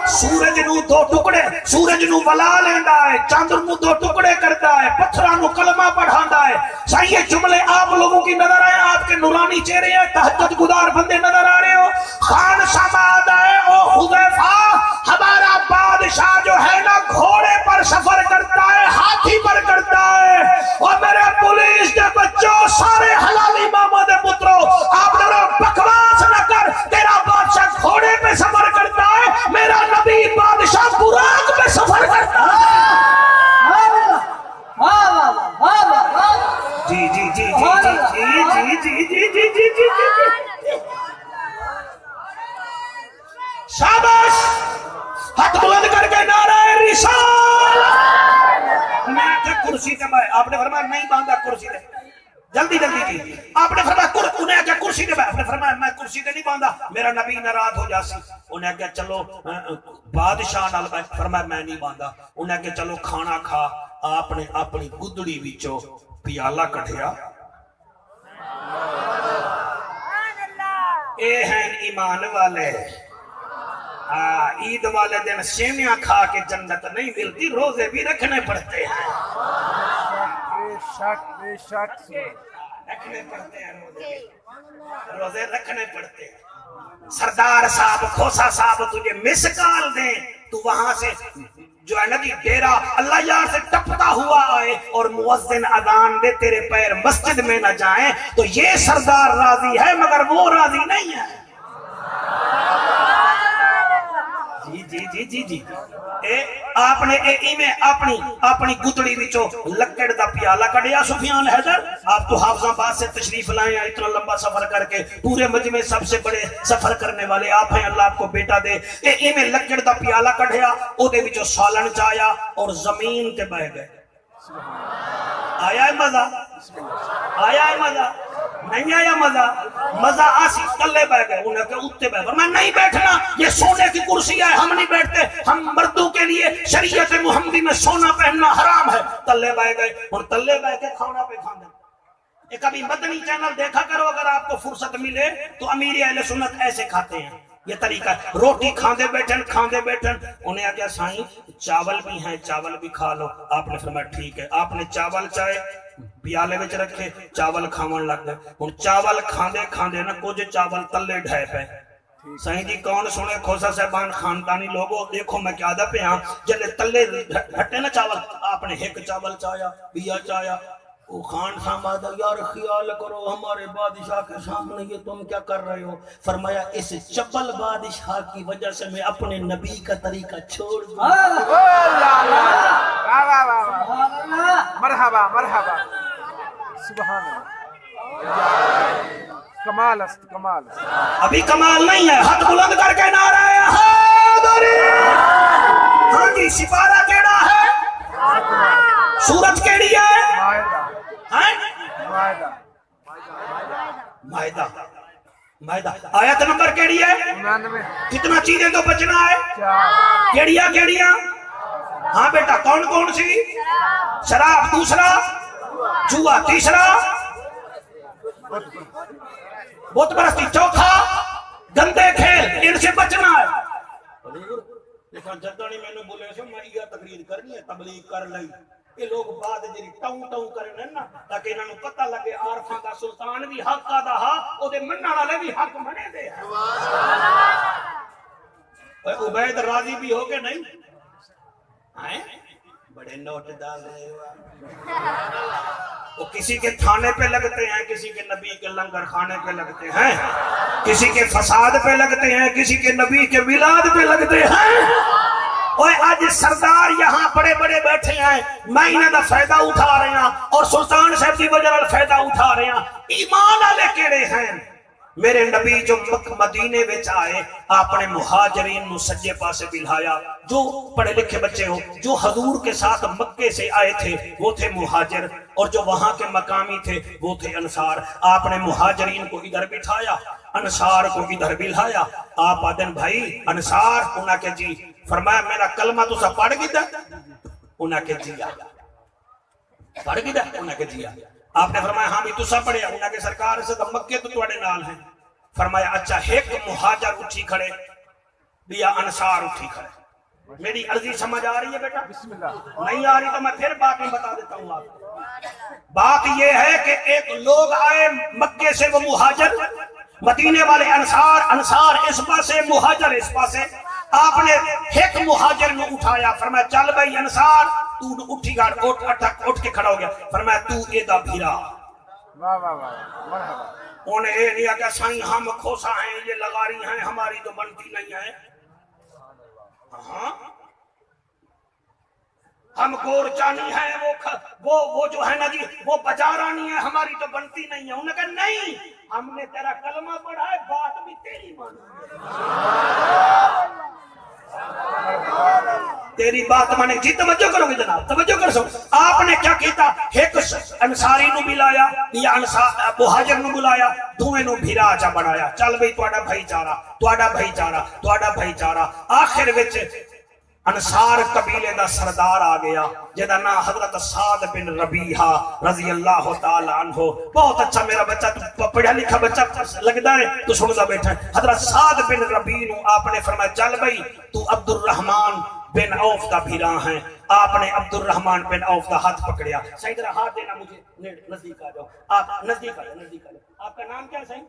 سورج نو دو ٹکڑے سورج نو بلا لیندا ہے چاندر نو دو ٹکڑے کرتا ہے پتھراں نو کلمہ پڑھاندا ہے صحیح یہ جملے آپ لوگوں کی نظر آئے آپ کے نورانی چہرے ہیں تہجد گزار بندے نظر آ رہے ہو خان سماد ہے او حذیفہ ہمارا بادشاہ جو ہے نا گھوڑے پر سفر کرتا ہے ہاتھی پر کرتا ہے اور میرے پولیس کے بچوں سارے حلال اماموں دے پتروں آپ لوگ بکواس نہ کر تیرا بادشاہ گھوڑے پہ سفر کرتا ہے میرا نبی بادشاہ براق پہ سفر کرتا ہے جی جی جی جی جی جی جی جی جی جی جی شاباش ہاتھ بلند کر کے نعرہ رسالت میں کہ کرسی تے میں آپ نے فرمایا نہیں باندھا کرسی تے جلدی جلدی کی آپ نے فرمایا انہیں کیا کرسی تے آپ نے فرمایا میں کرسی تے نہیں باندھا میرا نبی ناراض ہو جاسی انہیں کہا چلو بادشاہ نال فرمایا میں نہیں باندھا انہیں کہا چلو کھانا کھا آپ نے اپنی گدڑی وچوں پیالہ کٹھیا اے ہیں ایمان والے عید والے دن سیمیاں کھا کے جنت نہیں ملتی روزے بھی رکھنے پڑتے ہیں بے شک رکھنے پڑتے ہیں روزے رکھنے پڑتے ہیں سردار صاحب کھوسا صاحب تجھے مس کال دیں تو وہاں سے جو ہے نا جی ڈیرا اللہ یار سے ٹپتا ہوا آئے اور مؤذن اذان دے تیرے پیر مسجد میں نہ جائیں تو یہ سردار راضی ہے مگر وہ راضی نہیں ہے جی جی جی جی جی آپ نے اپنی گدڑی وچوں لکڑ دا پیالہ کڈیا سفیان حیدر آپ تو حافظ آباد سے تشریف لائے ہیں اتنا لمبا سفر کر کے پورے مجمع سب سے بڑے سفر کرنے والے آپ ہیں اللہ آپ کو بیٹا دے ایویں لکڑ دا پیالہ کڈیا او دے وچوں سالن چایا اور زمین تے بہ گئے آیا ہے مزہ آیا ہے مزہ نہیں آیا مزہ آسی کلے بہ گئے انہیں کہ اتے بہ گئے میں نہیں بیٹھنا یہ سونے کی کرسی ہے ہم نہیں بیٹھتے ہم مردوں کے لیے شریعت محمدی میں سونا پہننا حرام ہے تلے بہ گئے اور تلے بہ کے کھانا پہ کھانے ایک ابھی مدنی چینل دیکھا کرو اگر آپ کو فرصت ملے تو امیر اہل سنت ایسے کھاتے ہیں یہ طریقہ ہے روٹی کھاندے بیٹھن انہیں آگیا سائیں چاول بھی ہیں چاول بھی کھا لو آپ نے فرمایا ٹھیک ہے آپ نے چاول چائے پیالے وچ رکھے چاول کھاون لگ گئے ہن چاول کھاندے نا کچھ چاول تلے ڈھے پے سائیں جی کون سنے کھوسا صاحبان خاندانی لوگوں دیکھو میں کیا دا پہ ہاں جلے تلے ڈھٹے نا چاول آپ نے ایک چاول چایا بیا چایا وہ خان صاحب یار خیال کرو ہمارے بادشاہ کے سامنے یہ تم کیا کر رہے ہو فرمایا اس چپل بادشاہ کی وجہ سے میں اپنے نبی کا طریقہ چھوڑ دوں مرحبا مرحبا سبحان اللہ کمال است کمال است ابھی کمال نہیں ہے ہاتھ بلند کر کے نعرہ حیدری ہاں جی سپارہ کیڑا ہے سورج کیڑی ہے مائدہ آیت نمبر کیڑی ہے 99 کتنا چیزیں تو بچنا ہے کیڑیاں ہاں بیٹا کون سی شراب دوسرا جوا تیسرا بت پرستی چوتھا گندے کھیل ان سے بچنا ہے جدانی میں نے بولے سے میں یہ تقریر کرنی ہے تبلیغ کر لئی یہ لوگ بعد جی ٹاؤں کرنے نا تاکہ انہوں پتہ لگے عارفاں دا سلطان بھی حق دا ہا او دے منن والے بھی حق منے دے عبید راضی بھی ہو کے نہیں ہیں بڑے نوٹ ڈال رہے ہو وہ کسی کے تھانے پہ لگتے ہیں کسی کے نبی کے لنگر خانے پہ لگتے ہیں کسی کے فساد پہ لگتے ہیں کسی کے نبی کے میلاد پہ لگتے ہیں اور آج سردار یہاں بڑے بڑے بیٹھے ہیں میں انہیں دا فائدہ اٹھا رہے ہیں اور سلطان صاحب کی وجہ فائدہ اٹھا رہے ہیں ایمان والے کیڑے ہیں میرے نبی جو مدینے وچ آئے آپ نے مہاجرین نو سجے پاسے بلھایا جو پڑھے لکھے بچے ہو جو حضور کے ساتھ مکے سے آئے تھے وہ تھے مہاجر اور جو وہاں کے مقامی تھے وہ تھے انصار آپ نے مہاجرین کو ادھر بٹھایا انصار کو ادھر بلھایا آپ آدن بھائی انصار انہاں کے جی فرمایا میرا کلمہ تو سا پڑھ گی دا انہاں کے جی پڑھ گی دا انہاں کے جی آپ نے فرمایا ہاں بھی تو سا پڑھیا انہاں کے سرکار سے مکے تو توڑے نال ہیں فرمایا اچھا ایک مہاجر اٹھی کھڑے بیا انصار اٹھی کھڑے میری عرضی سمجھ آ رہی ہے بیٹا؟ بسم اللہ. نہیں آ رہی تو میں پھر بات میں بتا دیتا ہوں آپ کو. بات یہ ہے کہ ایک لوگ آئے مکے سے، وہ مہاجر، مدینے والے انصار اس پاسے، مہاجر اس پاسے. آپ نے ایک مہاجر نے اٹھایا، فرمایا چل بھائی انصار تو اٹھی گا، اٹھ کے کھڑا ہو گیا. فرمایا تو ایدہ بھیرا. واہ واہ واہ مرحبا. انہیں یہ نہیں آگیا سائیں ہم کھوسا ہیں، یہ لغاری ہیں، ہماری تو بنتی نہیں ہے. ہاں ہم گور چانی ہیں، وہ جو ہے نا جی وہ بجارانی ہے، ہماری تو بنتی نہیں ہے. انہوں نے کہا نہیں، ہم نے تیرا کلمہ پڑھا ہے، بات بھی تیری مانی، تیری بات مانے. جی توجہ کرو گے جناب، توجہ کر سو. آپ نے کیا کیتا؟ ایک انصاری نو بلایا یا مہاجر نو بلایا، دوویں نو بھیرا چا بنایا. چل بھئی تہاڈا بھائی چارہ. آخر وچ انصار قبیلے دا سردار آ گیا جہاں نام حضرت سعد بن ربیعہ رضی اللہ تعالی عنہ. بہت اچھا میرا بچہ، تو پڑھا لکھا بچہ لگتا ہے، تو سنتا بیٹھا ہے. حضرت سعد بن ربیع نو آپ نے فرمایا چل بھئی تو عبد الرحمن بن عوف دا بھیرا ہیں. آپ نے عبد الرحمن بن عوف دا ہاتھ پکڑیا. صحیح طرح ہاتھ دینا مجھے، نزدیک آ جاؤ آپ، نزدیک آ جاؤ. آپ کا نام کیا ہے صحیح؟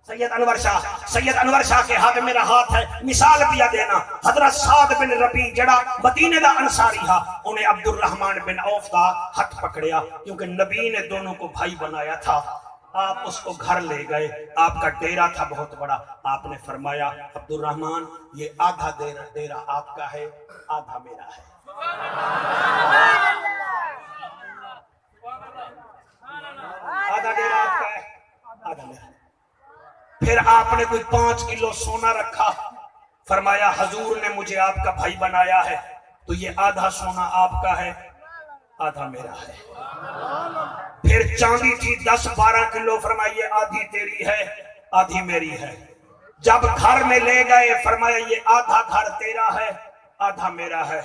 سید انور شاہ کے ہاتھ میرا ہاتھ ہے. مثال دیا دینا، حضرت سعد بن ربیع جڑا مدینے دا انصاری ہا، انہیں عبد الرحمن بن عوف دا ہاتھ پکڑیا، کیونکہ نبی نے دونوں کو بھائی بنایا تھا. آپ اس کو گھر لے گئے، آپ کا ڈیرا تھا بہت بڑا. آپ نے فرمایا عبد الرحمن یہ آدھا ڈیرا آپ کا ہے، آدھا میرا ہے. آدھا ڈیرا آپ کا ہے، آدھا میرا ہے. پھر آپ نے کوئی 5 کلو سونا رکھا. فرمایا حضور نے مجھے آپ کا بھائی بنایا ہے، تو یہ آدھا سونا آپ کا ہے، آدھا میرا ہے. پھر چاندی تھی 10-12 کلو. فرمایا آدھی تیری ہے، آدھی میری ہے. جب گھر میں لے گئے فرمایا یہ آدھا گھر تیرا ہے، آدھا میرا ہے.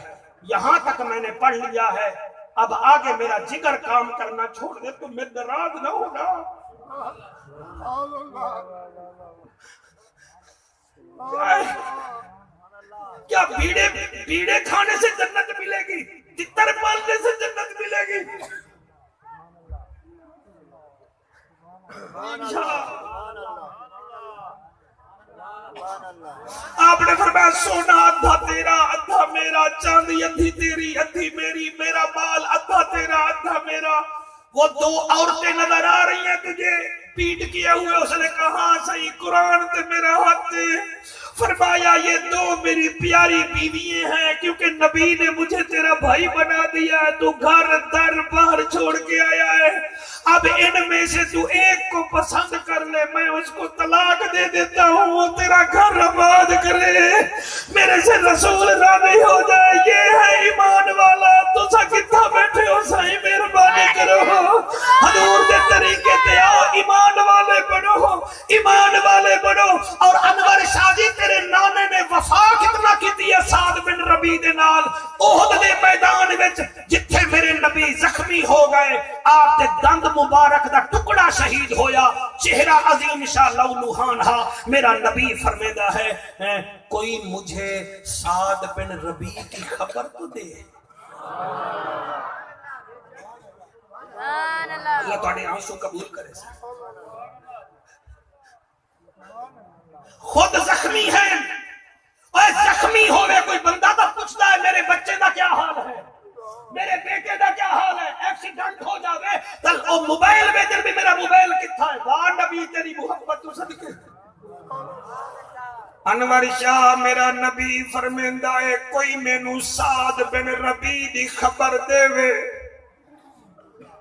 یہاں تک میں نے پڑھ لیا ہے، اب آگے میرا جگر کام کرنا چھوڑ دے تو میں ناراض نہ ہونا. کیا بیڑے کھانے سے جنت ملے گی؟ تتر پالنے سے جنت ملے گی؟ آپ نے فرمایا سونا آدھا تیرا، آدھا میرا. چاندی ادھی تیری، ادھی میری. میرا مال آدھا تیرا، آدھا میرا. وہ 2 عورتیں نظر آ رہی ہیں تجھے پیٹ کیے ہوئے؟ اس نے کہا صحیح، قرآن تے میرا ہاتھ. فرمایا یہ 2 میری پیاری بیوییں ہیں، کیونکہ نبی نے مجھے تیرا بھائی بنا دیا ہے. تو گھر در باہر چھوڑ کے آیا ہے، اب ان میں سے تو ایک کو پسند کر لے، میں اس کو طلاق دے دیتا ہوں، وہ تیرا گھر آباد کرے، میرے سے رسول راضی ہو جائے. یہ ہے ایمان والا. تو سا کتنا بیٹھے ہو صحیح مہربانی کرو، حضور دے طریقے تے آؤ، ایمان والے بنو، ایمان والے بنو. اور انور شاہ جی تیرے نانے نے وفا کتنا کیتی ہے سعد بن ربیع دے نال. احد دے میدان وچ جتھے میرے نبی زخمی ہو گئے، آپ دے دند مبارک دا ٹکڑا شہید ہویا، چہرہ عظیم شاہ لو لوہان ہا. میرا نبی فرمیدہ ہے کوئی مجھے سعد بن ربیع کی خبر تو دے. اللہ تواڈے آنسو قبول کرے. خود زخمی ہے، اور زخمی ہوئے کوئی بندہ تو پوچھتا ہے میرے بچے دا کیا حال ہے، میرے بیٹے دا کیا حال ہے. ایکسیڈنٹ ہو جاوے تل او موبائل بیچر بھی میرا موبائل کتھا ہے. واہ نبی تیری محبت تو صدقے. انور شاہ میرا نبی فرمیندہ ہے کوئی مینوں سعد بن ربیع دی خبر دے وے.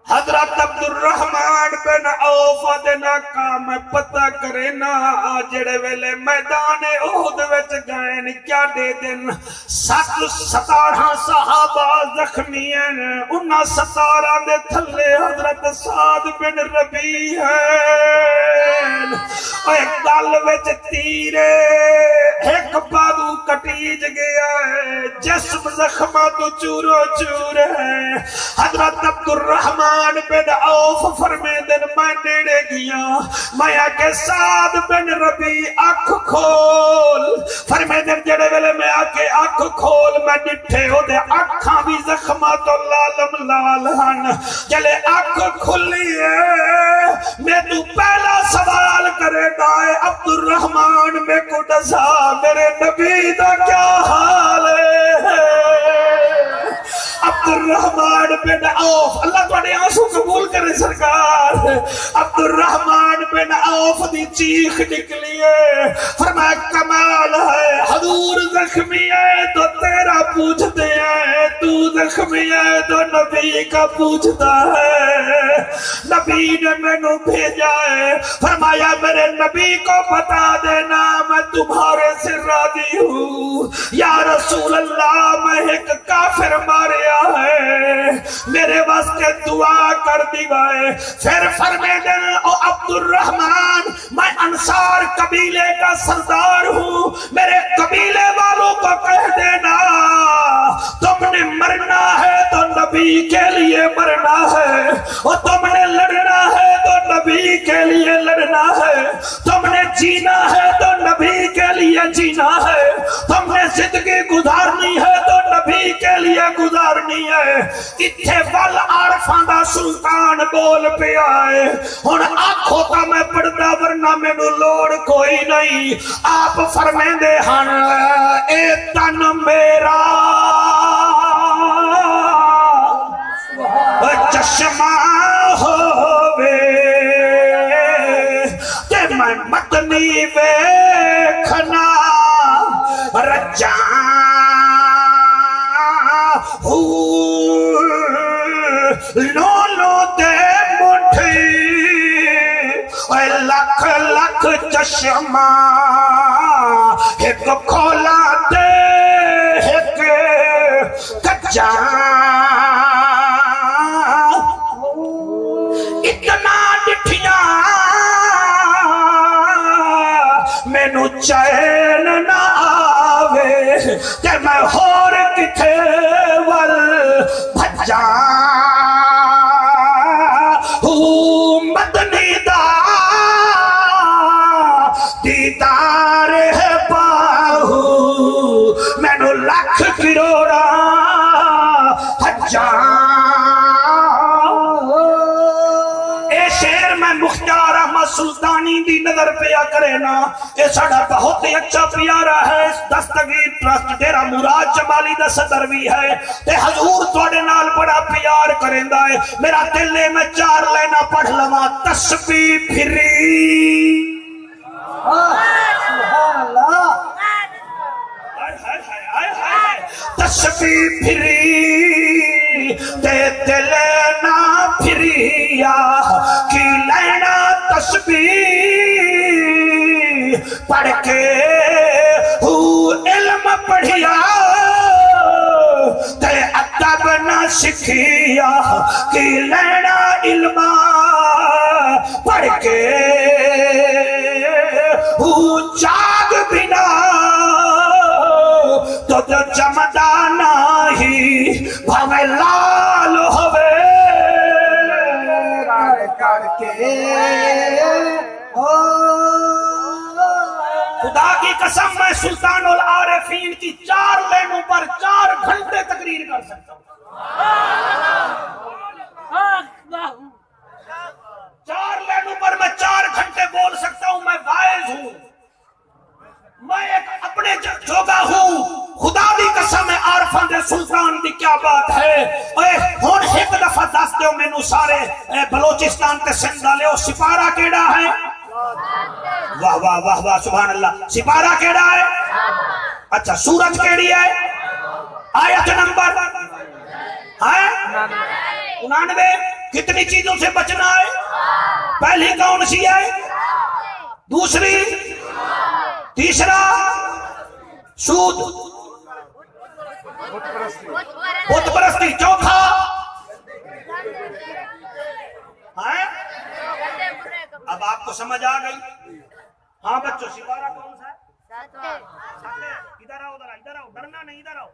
حضرت عبد الرحمن بن عوف دینا کام پتہ کرے نا، جڑے ویلے میدان احد وچ گئے کیا دے دن 17 صحابہ زخمی ہیں. انہاں 17 دے تھلے حضرت سعد بن ربیع ہیں. ایک گل وچ تیرے، ایک بازو کٹیج گیا ہے، جسم زخمہ تو چورو چور ہے. حضرت عبد الرحمن بن عوف فرمیدن میں نیڑے گیا میں آکے سعد بن ربی اکھ کھول فرمے دن جڑے ویلے میں آکے اکھ کھول میں ڈٹھے ہو دے اکھاں بھی زخمات و لالم لالہن جلے اکھ کھلیے میں تو پہلا سوال کرے دائے عبد الرحمن میں کو ڈسا میرے نبی دا کیا حال ہے عبد الرحمن بن عوف اللہ تو نے آنسو قبول کرے سرکار عبد الرحمن بن عوف دی چیخ نکلی ہے فرمایا کمال ہے حضور زخمی ہے تو تیرا پوچھتے ہیں تو زخمی ہے تو نبی کا پوچھتا ہے نبی نے میں نو بھیجا ہے فرمایا میرے نبی کو بتا دینا میں تمہارے سے راضی ہوں یا رسول اللہ میں ایک کافر ماریا ہے میرے واسطے دعا کر دیوائے پھر فرمے دن او عبد الرحمن میں انصار قبیلے کا سردار ہوں میرے قبیلے والوں کو کہہ دینا تم نے مرنا ہے تو نبی کے لیے مرنا ہے اور تم نے لڑنا ہے تو نبی کے لیے لڑنا ہے تم نے جینا ہے تو نبی کے لیے جینا ہے تم نے زندگی گزارنی ہے تو نبی کے لیے گزارنی ہے اتھے ول عارفاں دا سلطان بول پہ آئے ہن آنکھوں تا میں پڑھدا ورنہ مینوں لوڑ کوئی نہیں آپ فرمیں دے ہن اے تن میرا چشمہ ہووے تے میں مدنی ویکھنا رجاں لولو دے مٹھی اے لکھ لکھ چشمہ ایک کھولا دے ایک کچا اتنا ڈٹھیاں مینو چین نہ آوے کہ میں ہور کتھے ول بھجا مدنی دا دیدار ہے باہو مینو لکھ کروڑا ہزار اے شیر میں مختار احمد سلطانی دی نظر پیا کرے نا اے ساڑا بہت ہی اچھا پیارا ہے دستگیر ٹرسٹ ڈیرا مراد جمالی دا صدر بھی ہے تے حضور توڑے نال بڑا پیار کریں ہے میرا دل لے میں چار لینا پڑھ لما تسبیح پھری سبحان اللہ تسبیح پھری تے دل نہ پھریا کی لینا تسبیح پڑھ کے علم پڑھیا تے ادب نہ سکھیا کی لینا علم پڑھ کے جاگ بنا تو جو جمدہ نہیں بھوے لال ہوئے کر کے خدا کی قسم میں سلطان العارفین کی 4 لینوں پر 4 گھنٹے تقریر کر سکتا ہوں 4 لینوں پر میں 4 گھنٹے بول سکتا ہوں میں واعظ ہوں میں ایک اپنے جوگا ہوں خدا دی قسم ہے عارفان دے سلطان دی کیا بات ہے اے ہون ایک دفعہ دس دیو میں نو سارے بلوچستان تے سندھ والے او سپارہ کیڑا ہے واہ واہ واہ واہ سبحان اللہ سپارہ کیڑا ہے اچھا سورج کیڑی ہے آیت نمبر ہے 99 کتنی چیزوں سے بچنا ہے پہلی کون سی ہے دوسری تیسرا سود بت پرستی چوتھا اب آپ کو سمجھ آ گئی ہاں بچوں سپارہ کون سا ہے ادھر آؤ ادھر آؤ ڈرنا نہیں ادھر آؤ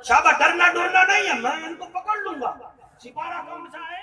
شاباش ڈرنا ڈرنا نہیں ہے میں ان کو پکڑ لوں گا سپارہ کون سا ہے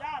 4।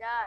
4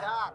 4।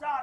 4।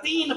3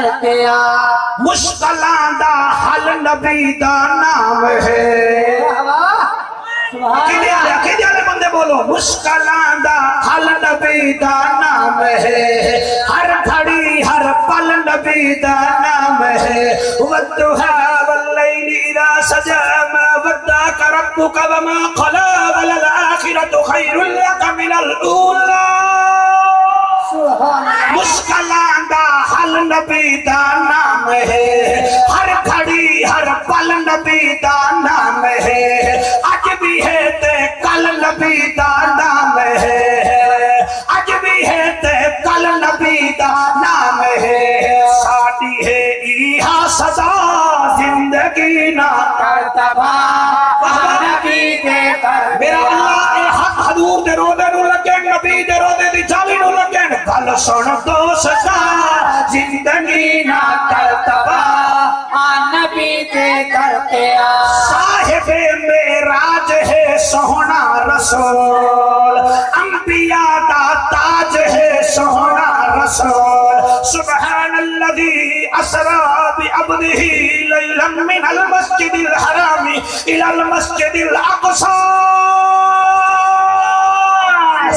کرتے آ مشکلاں دا حل نبی دا نام ہے عقیدے والے بندے بولو مشکلاں دا حل نبی دا نام ہے ہر گھڑی ہر پل نبی دا نام ہے والضحیٰ واللیل اذا سجا ما ودعک ربک وما قلی وللآخرۃ خیر لک من الاولی مشکلاں دا حل نبی دا نام ہے ہر گھڑی ہر پل نبی دا نام ہے اج بھی ہے تے کل نبی دا نام ہے اج بھی ہے تے کل نبی دا نام ہے ساڈی ہے ایہا سزا زندگی نہ کرتبا نبی دے کر میرا اللہ اے حق حضور دے روزے نو لگے نبی دے روزے دی جالی نو لگے گل سن دوستا زندگی نہ کرتبا نبی دے کرتے آ صاحب معراج ہے سونا رسول انبیاء دا تاج ہے سونا رسول سبحان الذی اسرا بعبده لیلا من المسجد الحرام الى المسجد الاقصى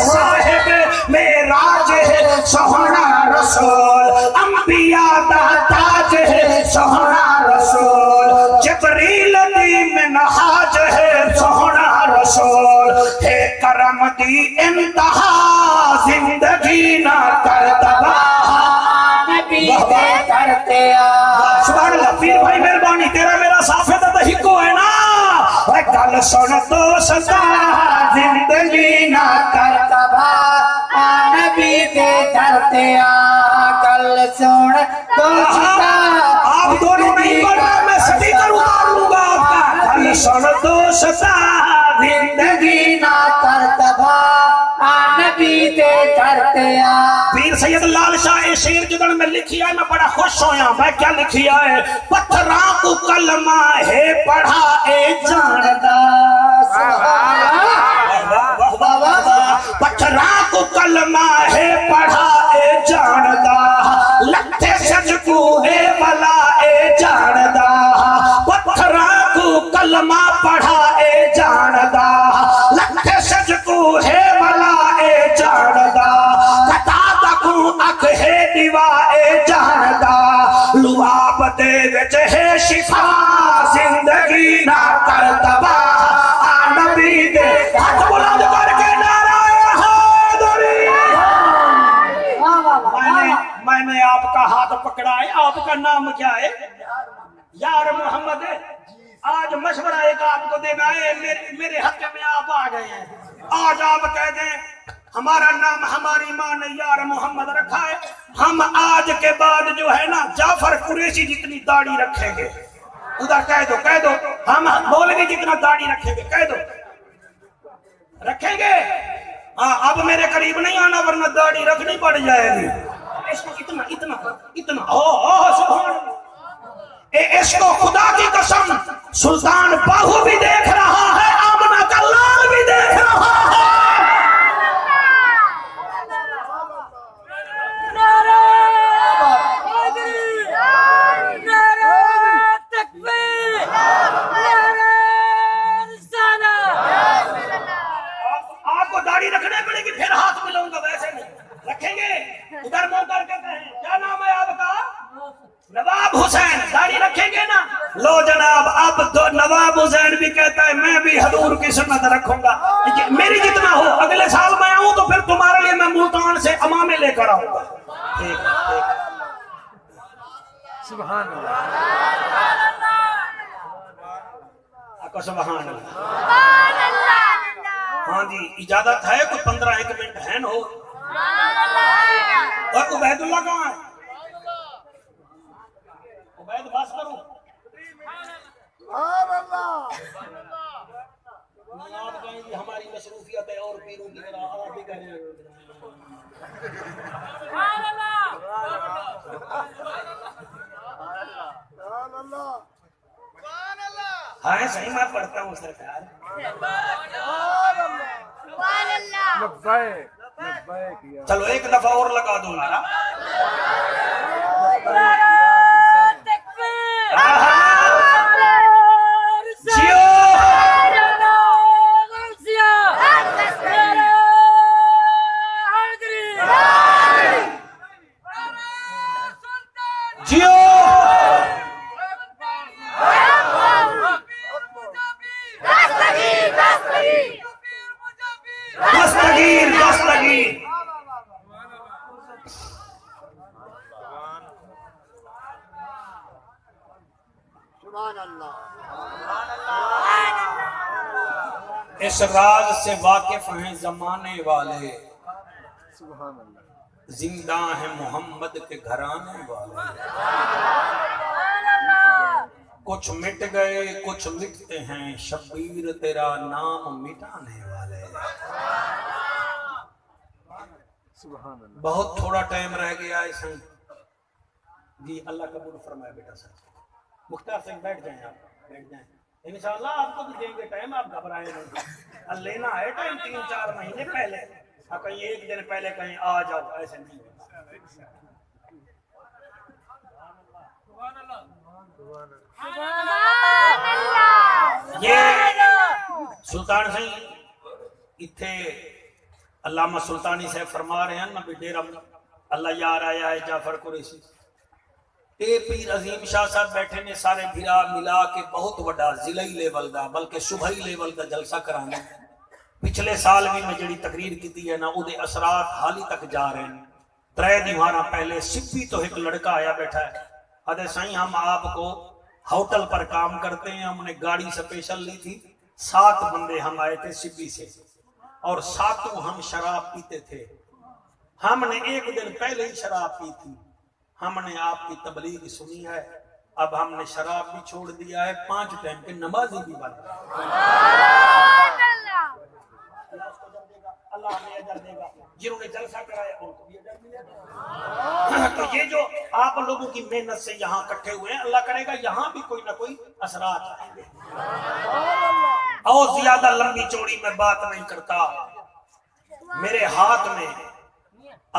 صاحب معراج ہے سونا رسول انبیاء دا تاج ہے سونا رسول جبریل دی منہاج ہے سونا رسول ہے کرم دی انتہا زندگی نہ کرتبا نبی دے کرتے آ سبحان اللہ پیر بھائی مہربانی تیرا میرا صافے دا ہکو ہے نا گل سن تو ستا زندگی نہ کرتبا نبی دے کرتے آ گل سن تو ستا آپ دونوں نہیں پڑھنا میں سپیکر اتار لوں گا آپ کا گل سن تو ستا زندگی نہ کرتبا نبی دے کرتے آ پیر سید لال شاہ اے شیر جدن میں لکھی ہے میں بڑا خوش ہویا میں کیا لکھی ہے پتھراں کو کلمہ ہے پڑھا اے جاندا پتھراں کو کلمہ ہے پڑھا اے جاندا لکھے سج کو اے بلا اے جاندا پتھراں کو کلمہ پڑھا اے جاندا لکھے سج کو ہے بلا اے جاندا اک ہے دیوا اے جاندا لعاب دے وچ ہے شفا زندگی نہ کرتبا نبی دے ہاتھ بلند کر کے نعرہ حیدری میں نے آپ کا ہاتھ پکڑا ہے آپ کا نام کیا ہے یار محمد آج مشورہ ایک آپ کو دینا ہے میرے حق میں آپ آ گئے ہیں آج آپ کہہ دیں ہمارا نام ہماری ماں نے یار محمد رکھا ہے ہم آج کے بعد جو ہے نا جعفر قریشی جتنی داڑھی رکھیں گے ادھر کہہ دو ہم مولوی جتنا داڑھی رکھیں گے کہہ دو رکھیں گے ہاں اب میرے قریب نہیں آنا ورنہ داڑھی رکھنی پڑ جائے گی اس کو اتنا سبحان اس کو خدا کی قسم سلطان باہو بھی دیکھ رہا ہے آمنہ کا لال بھی دیکھ رہا ہے رکھنے پڑے گی پھر ہاتھ ملاؤں گا ویسے نہیں رکھیں گے ادھر منہ کر کے کہیں کیا نام ہے آپ کا نواب حسین داڑھی رکھیں گے نا لو جناب اب تو نواب حسین بھی کہتا ہے میں بھی حضور کی سنت رکھوں گا میری جتنا ہو اگلے سال میں آؤں تو پھر تمہارے لیے میں ملتان سے امامے لے کر آؤں گا ٹھیک سبحان اللہ سبحان اللہ ہاں جی اجازت ہے کوئی 15-1 منٹ ہے نو اور عبید اللہ کہاں ہے عبید بس کروں آپ کہیں گے ہماری مصروفیت ہے اور پیروں کی طرح آپ بھی کہہ رہے ہیں ہاں صحیح میں پڑھتا ہوں سرکار لبیک چلو ایک دفعہ اور لگا دوں گا اس راز سے واقف ہیں زمانے والے، سبحان اللہ، زندہ ہیں محمد کے گھرانے والے، کچھ مٹ گئے کچھ مٹتے ہیں، شبیر تیرا نام مٹانے والے۔ سبحان اللہ۔ بہت تھوڑا ٹائم رہ گیا ہے سن جی، اللہ قبول فرمائے بیٹا صاحب۔ مختار سنگھ بیٹھ جائیں، آپ بیٹھ جائیں، انشاءاللہ آپ کو بھی دیں گے ٹائم، آپ گھبرائیں نہیں، لینا ہے ٹائم 3-4 مہینے پہلے، کہیں ایک دن پہلے کہیں آ جاؤ، ایسے نہیں ہوتا۔ یہ سلطان سی اتھے علامہ سلطانی صاحب فرما رہے ہیں نا بھی ڈیرہ اللہ یار آیا ہے جعفر قریشی، اے پیر عظیم شاہ صاحب بیٹھے نے سارے بھرا ملا کے بہت بڑا ضلعی لیول دا بلکہ صوبائی لیول دا جلسہ کرانا۔ پچھلے سال بھی میں جڑی تقریر کی ہے نا وہ دے اثرات حالی تک جا رہے ہیں۔ 3 دیوارہ پہلے سپی تو ایک لڑکا آیا بیٹھا ہے، ادھے سائیں ہم آپ کو ہوٹل پر کام کرتے ہیں، ہم نے گاڑی سپیشل لی تھی، 7 بندے ہم آئے تھے سپی سے، اور 7 ہم شراب پیتے تھے۔ ہم نے ایک دن پہلے ہی شراب پی تھی، ہم نے آپ کی تبلیغ سنی ہے، اب ہم نے شراب بھی چھوڑ دیا ہے، 5 ٹائم کے نمازی بھی بن گئے۔ اللہ ہمیں اجر دے گا، جنہوں نے جلسہ کرایا ان کو بھی اجر ملے گا۔ تو یہ جو آپ لوگوں کی محنت سے یہاں اکٹھے ہوئے ہیں، اللہ کرے گا یہاں بھی کوئی نہ کوئی اثرات آئیں گے۔ اور زیادہ لمبی چوڑی میں بات نہیں کرتا، میرے ہاتھ میں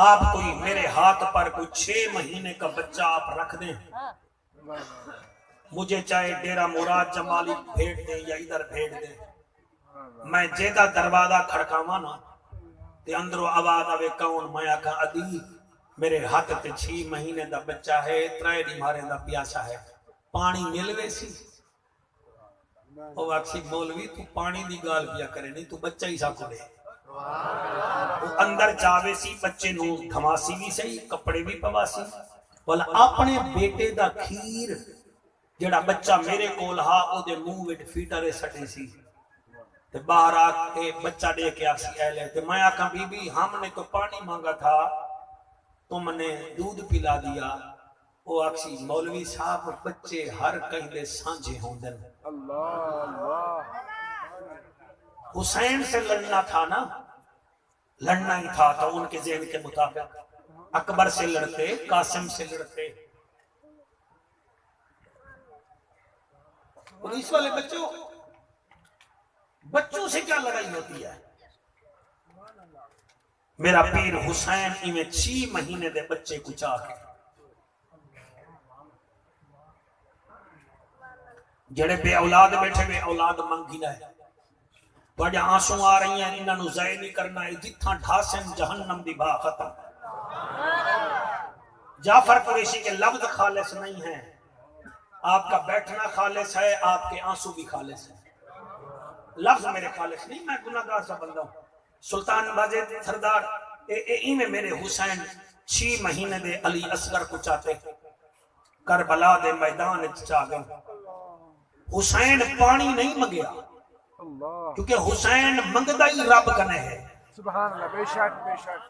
آپ کوئی میرے ہاتھ پر کوئی 6 مہینے کا بچہ آپ رکھ دیں، مجھے چاہے ڈیرہ مراد جمالی بھیج دیں یا ادھر بھیج دیں، میں جیدہ دروازہ کھڑکاواں نا تے اندروں آواز آوے کون، میں آکھا ادی میرے ہاتھ تے 6 مہینے دا بچہ ہے، 3 دیمارے دا پیاسا ہے، پانی ملوے سی۔ وہ اکسی مولوی تو پانی دی گال کیا کرے نہیں، تو بچہ ہی سا کھڑے۔ وہ اندر جاوے سی، بچے نو دھماسی بھی صحیح، کپڑے بھی پواسی، بولا اپنے بیٹے دا کھیر جڑا بچہ میرے کول ہا او دے منہ وچ فیٹرے سٹے سی، تے باہر آ کے بچہ دے کے آکسی اہلے، تے میں آکھا بی بی ہم نے تو پانی مانگا تھا، تم نے دودھ پلا دیا۔ وہ آکسی مولوی صاحب بچے ہر کہیں دے سانجے ہوندن۔ اللہ اللہ، حسین سے لڑنا تھا نا، لڑنا ہی تھا تو ان کے ذہن کے مطابق اکبر سے لڑتے، قاسم سے لڑتے، پولیس والے بچوں سے کیا لڑائی ہوتی ہے؟ میرا پیر حسین ایویں 6 مہینے دے بچے کو چاہ کے جڑے بے اولاد بیٹھے بے اولاد منگی ہے، بڑے آنسوں آ رہی ہیں، انہاں نو ضائع نہیں کرنا ہے، جتھاں ڈھاسن جہنم دی با ختم۔ جعفر قریشی کے لفظ خالص نہیں ہیں، آپ کا بیٹھنا خالص ہے، آپ کے آنسو بھی خالص ہیں، لفظ میرے خالص نہیں، میں گناہگار سا بندہ ہوں۔ سلطان باجد سردار میں میرے حسین 6 مہینے دے علی اصغر کو چاہتے، کربلا دے میدان چاہ گئے۔ حسین پانی نہیں منگیا اللہ، کیونکہ حسین منگدہ ہی رب کنے ہے۔ سبحان اللہ، بے شک بے شک۔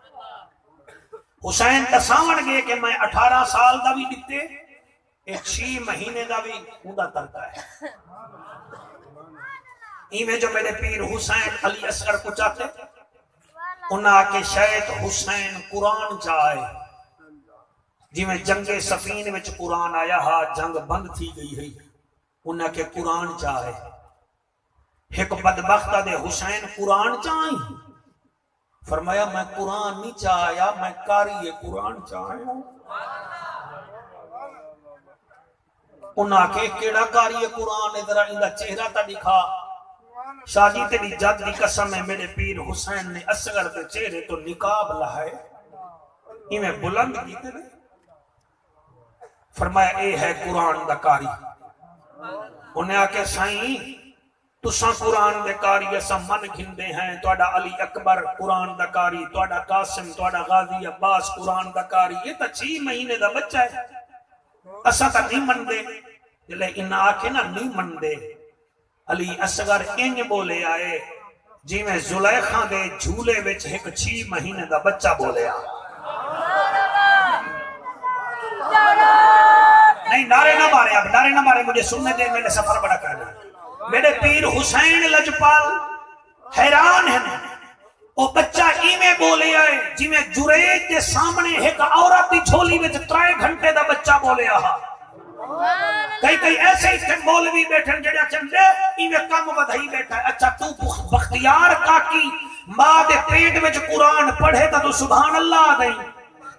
حسین دساون گئے کہ میں 18 سال دا بھی دیتے، ایک 6 مہینے دا بھی اوندا ترکا ہے۔ ایویں جو میرے پیر حسین علی اصغر کو چاہتے، انہاں کے شاید حسین قرآن چاہے، جی میں جنگ سفین وچ قرآن آیا ہا، جنگ بند تھی گئی ہے، انہاں کے قرآن چاہے۔ ایک بدبختہ دے حسین قرآن چاہیں، فرمایا میں قرآن نہیں چاہیا، میں قاری قرآن چاہیا ہوں۔ انہاں کے کیڑا قاری قرآن ادھر اندہ چہرہ تا دکھا، شاہ جی تیری جد دی قسم ہے، میرے پیر حسین نے اصغر دے چہرے تو نقاب لہائے، انہیں بلند کیتے نے، فرمایا اے ہے قرآن دا قاری۔ انہیں آکے سائیں تساں قرآن دے قاری اساں من گھندے ہیں، توڑا علی اکبر قرآن دا قاری، توڑا قاسم، توڑا غازی عباس قرآن دا قاری، یہ تا 6 مہینے دا بچہ ہے، اساں تا نہیں من دے، جلے انہاں آکھے نا نہیں من دے علی اصغر انج بولے آئے جی میں زلیخا دے جھولے وچ ایک 6 مہینے دا بچہ بولے آ نہیں نعرے نہ مارے اب نعرے نہ مارے مجھے سننے دے میں نے سفر بڑا کرنا میرے پیر حسین لجپال حیران ہیں وہ بچہ ایمیں بولے آئے جی میں جریج دے سامنے ایک عورت دی جھولی وچ 3 گھنٹے دا بچہ بولے آہا کئی ایسے ہی تھے مولوی بیٹھن جڑے چندے ایویں کم ودھائی بیٹھا ہے اچھا تو بختیار کاکی ماں دے پیٹ وچ قرآن پڑھے تو سبحان اللہ آ گئی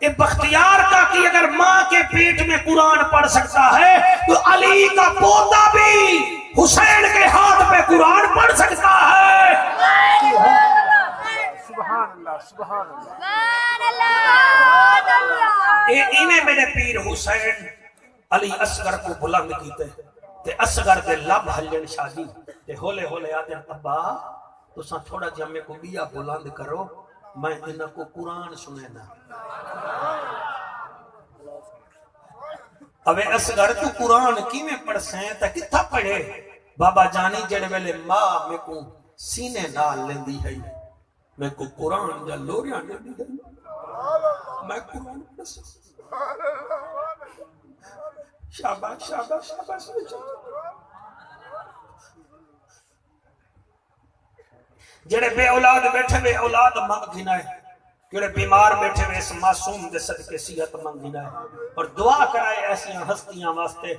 کہ بختیار کاکی اگر ماں کے پیٹ میں قرآن پڑھ سکتا ہے تو علی کا پوتا بھی حسین کے ہاتھ پہ قرآن پڑھ سکتا ہے سبحان اللہ سبحان اللہ ایویں میرے پیر حسین علی اصغر کو بلند کیتے تے اصغر دے لب ہلن شادی تے ہولے ہولے آدھے ابا تساں تھوڑا جہاں میں کو بیا بلند کرو میں انہاں کو قرآن سنینا اوے اصغر تو قرآن کی میں پڑھ سیں تا کتھا پڑھے بابا جانی جڑے ویلے ماں میں کو سینے نال لیندی ہے میں کو قرآن جا لوریاں لیندی ہے میں قرآن پڑھ سکتا شاباش شاباش شاباش جڑے بے اولاد بیٹھے بے اولاد منگ گھنا ہے جڑے بیمار بیٹھے ہوئے اس معصوم دے صدقے صحت منگ گھنا ہے اور دعا کرائے ایسی ہستیاں واسطے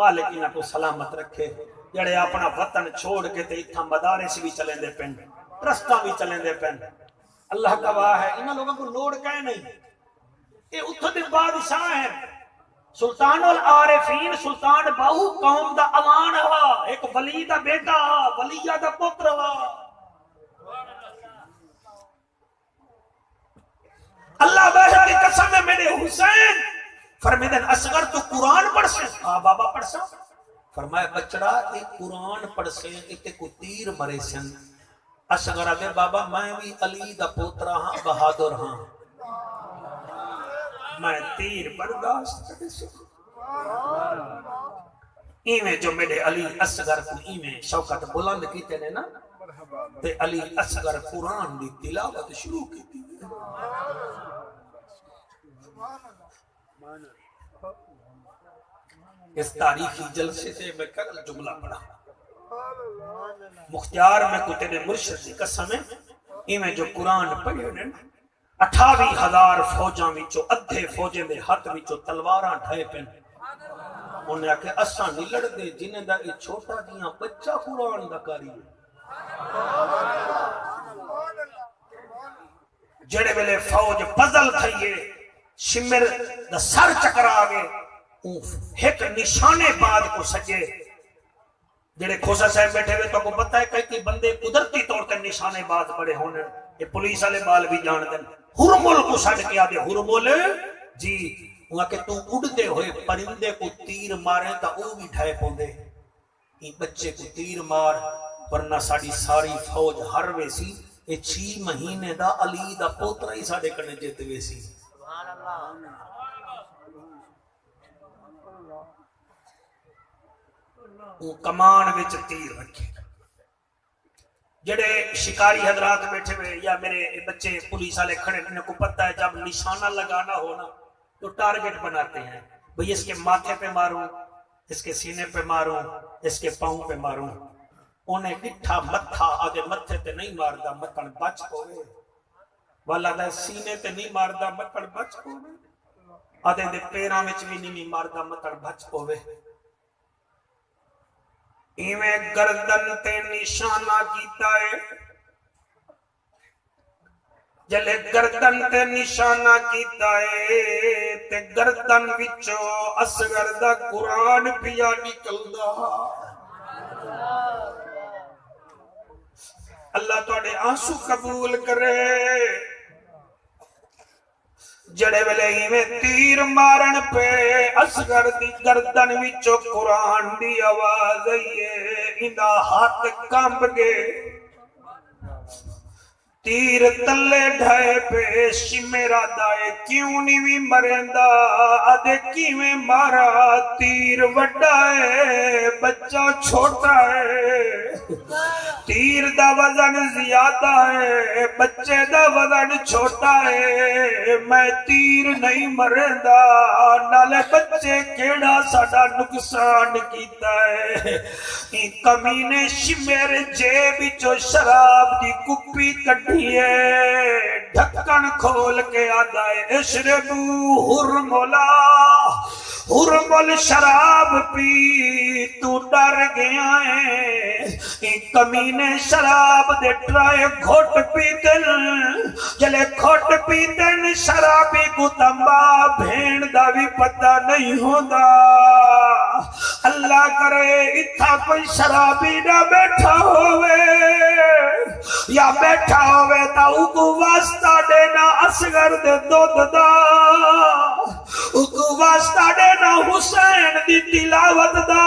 مالک انہاں کو سلامت رکھے جڑے اپنا وطن چھوڑ کے تے اتھا مدارس بھی چلیں دے پن رستہ بھی چلیں دے پن اللہ گواہ ہے انہاں لوگوں کو لوڑ کہیں نہیں یہ اتھا دے بادشاہ ہیں سلطان العارفین سلطان باہو قوم دا امان ہوا ایک ولی دا بیٹا ولیہ دا پتر ہوا اللہ بہر کی قسم ہے میرے حسین فرمیدن اصغر تو قرآن پڑھ سے ہاں بابا پڑھ سا فرمایا بچڑا ایک قرآن پڑھ سے ایک کو تیر مرے سن اصغر آگے بابا میں بھی علی دا پوترا ہاں بہادر ہاں میں تیر برداشت کرے سکوں ایویں جو میرے علی اصغر کو ایویں شوکت بلند کیتے نے نا تے علی اصغر قرآن دی تلاوت شروع کی تھی اس تاریخی جلسے سے میں کل جملہ پڑھا مختار میں کو تیرے مرشد کی قسم ہے ایویں جو قرآن پڑھے نے 28,000 فوجاں وچوں ادھے فوجیں دے ہاتھ وچوں تلواراں ڈھائے پن انہیں آکھے اساں نہیں لڑ دے جنہیں دا یہ چھوٹا جیاں بچہ قرآن دا کاری ہے جڑے ویلے فوج پزل تھئیے شمر دا سر چکر آگے ایک نشانے بعد کو سجے جڑے کھوسا صاحب بیٹھے ہوئے تو کو پتہ ہے کہ بندے قدرتی طور پر نشانے بعد بڑے ہونے یہ پولیس والے بال بھی جان دیں ہرمول کو سڑ کے آدھے ہرمول جی وہاں کہ تو اڑتے ہوئے پرندے کو تیر مارے تا او بھی ڈھائے پوندے یہ بچے کو تیر مار ورنہ ساڑی ساری فوج ہر ویسی یہ 6 مہینے دا علی دا پوترا ہی ساڑے کرنے جیتے ویسی وہ کمان وچ تیر رکھے جڑے شکاری حضرات بیٹھے ہوئے یا میرے بچے پولیس والے کھڑے انہیں کو پتہ ہے جب نشانہ لگانا ہونا تو ٹارگٹ بناتے ہیں بھئی اس کے ماتھے پہ ماروں اس کے سینے پہ ماروں اس کے پاؤں پہ ماروں انہیں کٹھا متھا آگے متھے تے نہیں ماردہ مکن بچ ہوئے والا دے سینے تے نہیں ماردہ مکن بچ ہوئے آدھے دے پیران وچ بھی نہیں ماردہ مکن بچ ہوئے ایویں گردن تے نشانہ کیتا ہے جلے گردن تے نشانہ کیتا ہے تے گردن وچو اصغر دا قرآن پیا نکلدا اللہ توڑے آنسو قبول کرے جڑے ویلے ایویں تیر مارن پہ اصغر دی گردن وچوں قرآن دی آواز آئیے اندا ہاتھ کمب گئے تیر تلے ڈھائے پیش میرا دائے کیوں نہیں بھی مریندا آدھے کیویں مارا تیر وڈا ہے بچہ چھوٹا ہے تیر دا وزن زیادہ ہے بچے دا وزن چھوٹا ہے میں تیر نہیں مریندا نالے بچے کیڑا ساڈا نقصان کیتا ہے کمینے شمیر جیب وچوں شراب دی کپی کڈی ہے ڈھکن کھول کے آدا ہے اشربو حرملا حرمل شراب پی تو ڈر گیا ہے کمینے شراب دے ٹرائے گھوٹ پیتن جلے گھوٹ پیتن شرابی کو تمبا بھین دا بھی پتہ نہیں ہوگا اللہ کرے اتھا کوئی شرابی نہ بیٹھا ہوئے یا بیٹھا ہوئے تا اگو واسطہ دینا اصغر دے دودھ دا اگو واسطہ دینا حسین دی تلاوت دا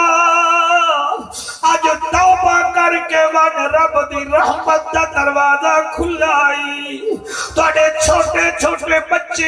آج توبہ کر کے ون رب دی رحمت دا دروازہ کھلائی تو چھوٹے چھوٹے بچے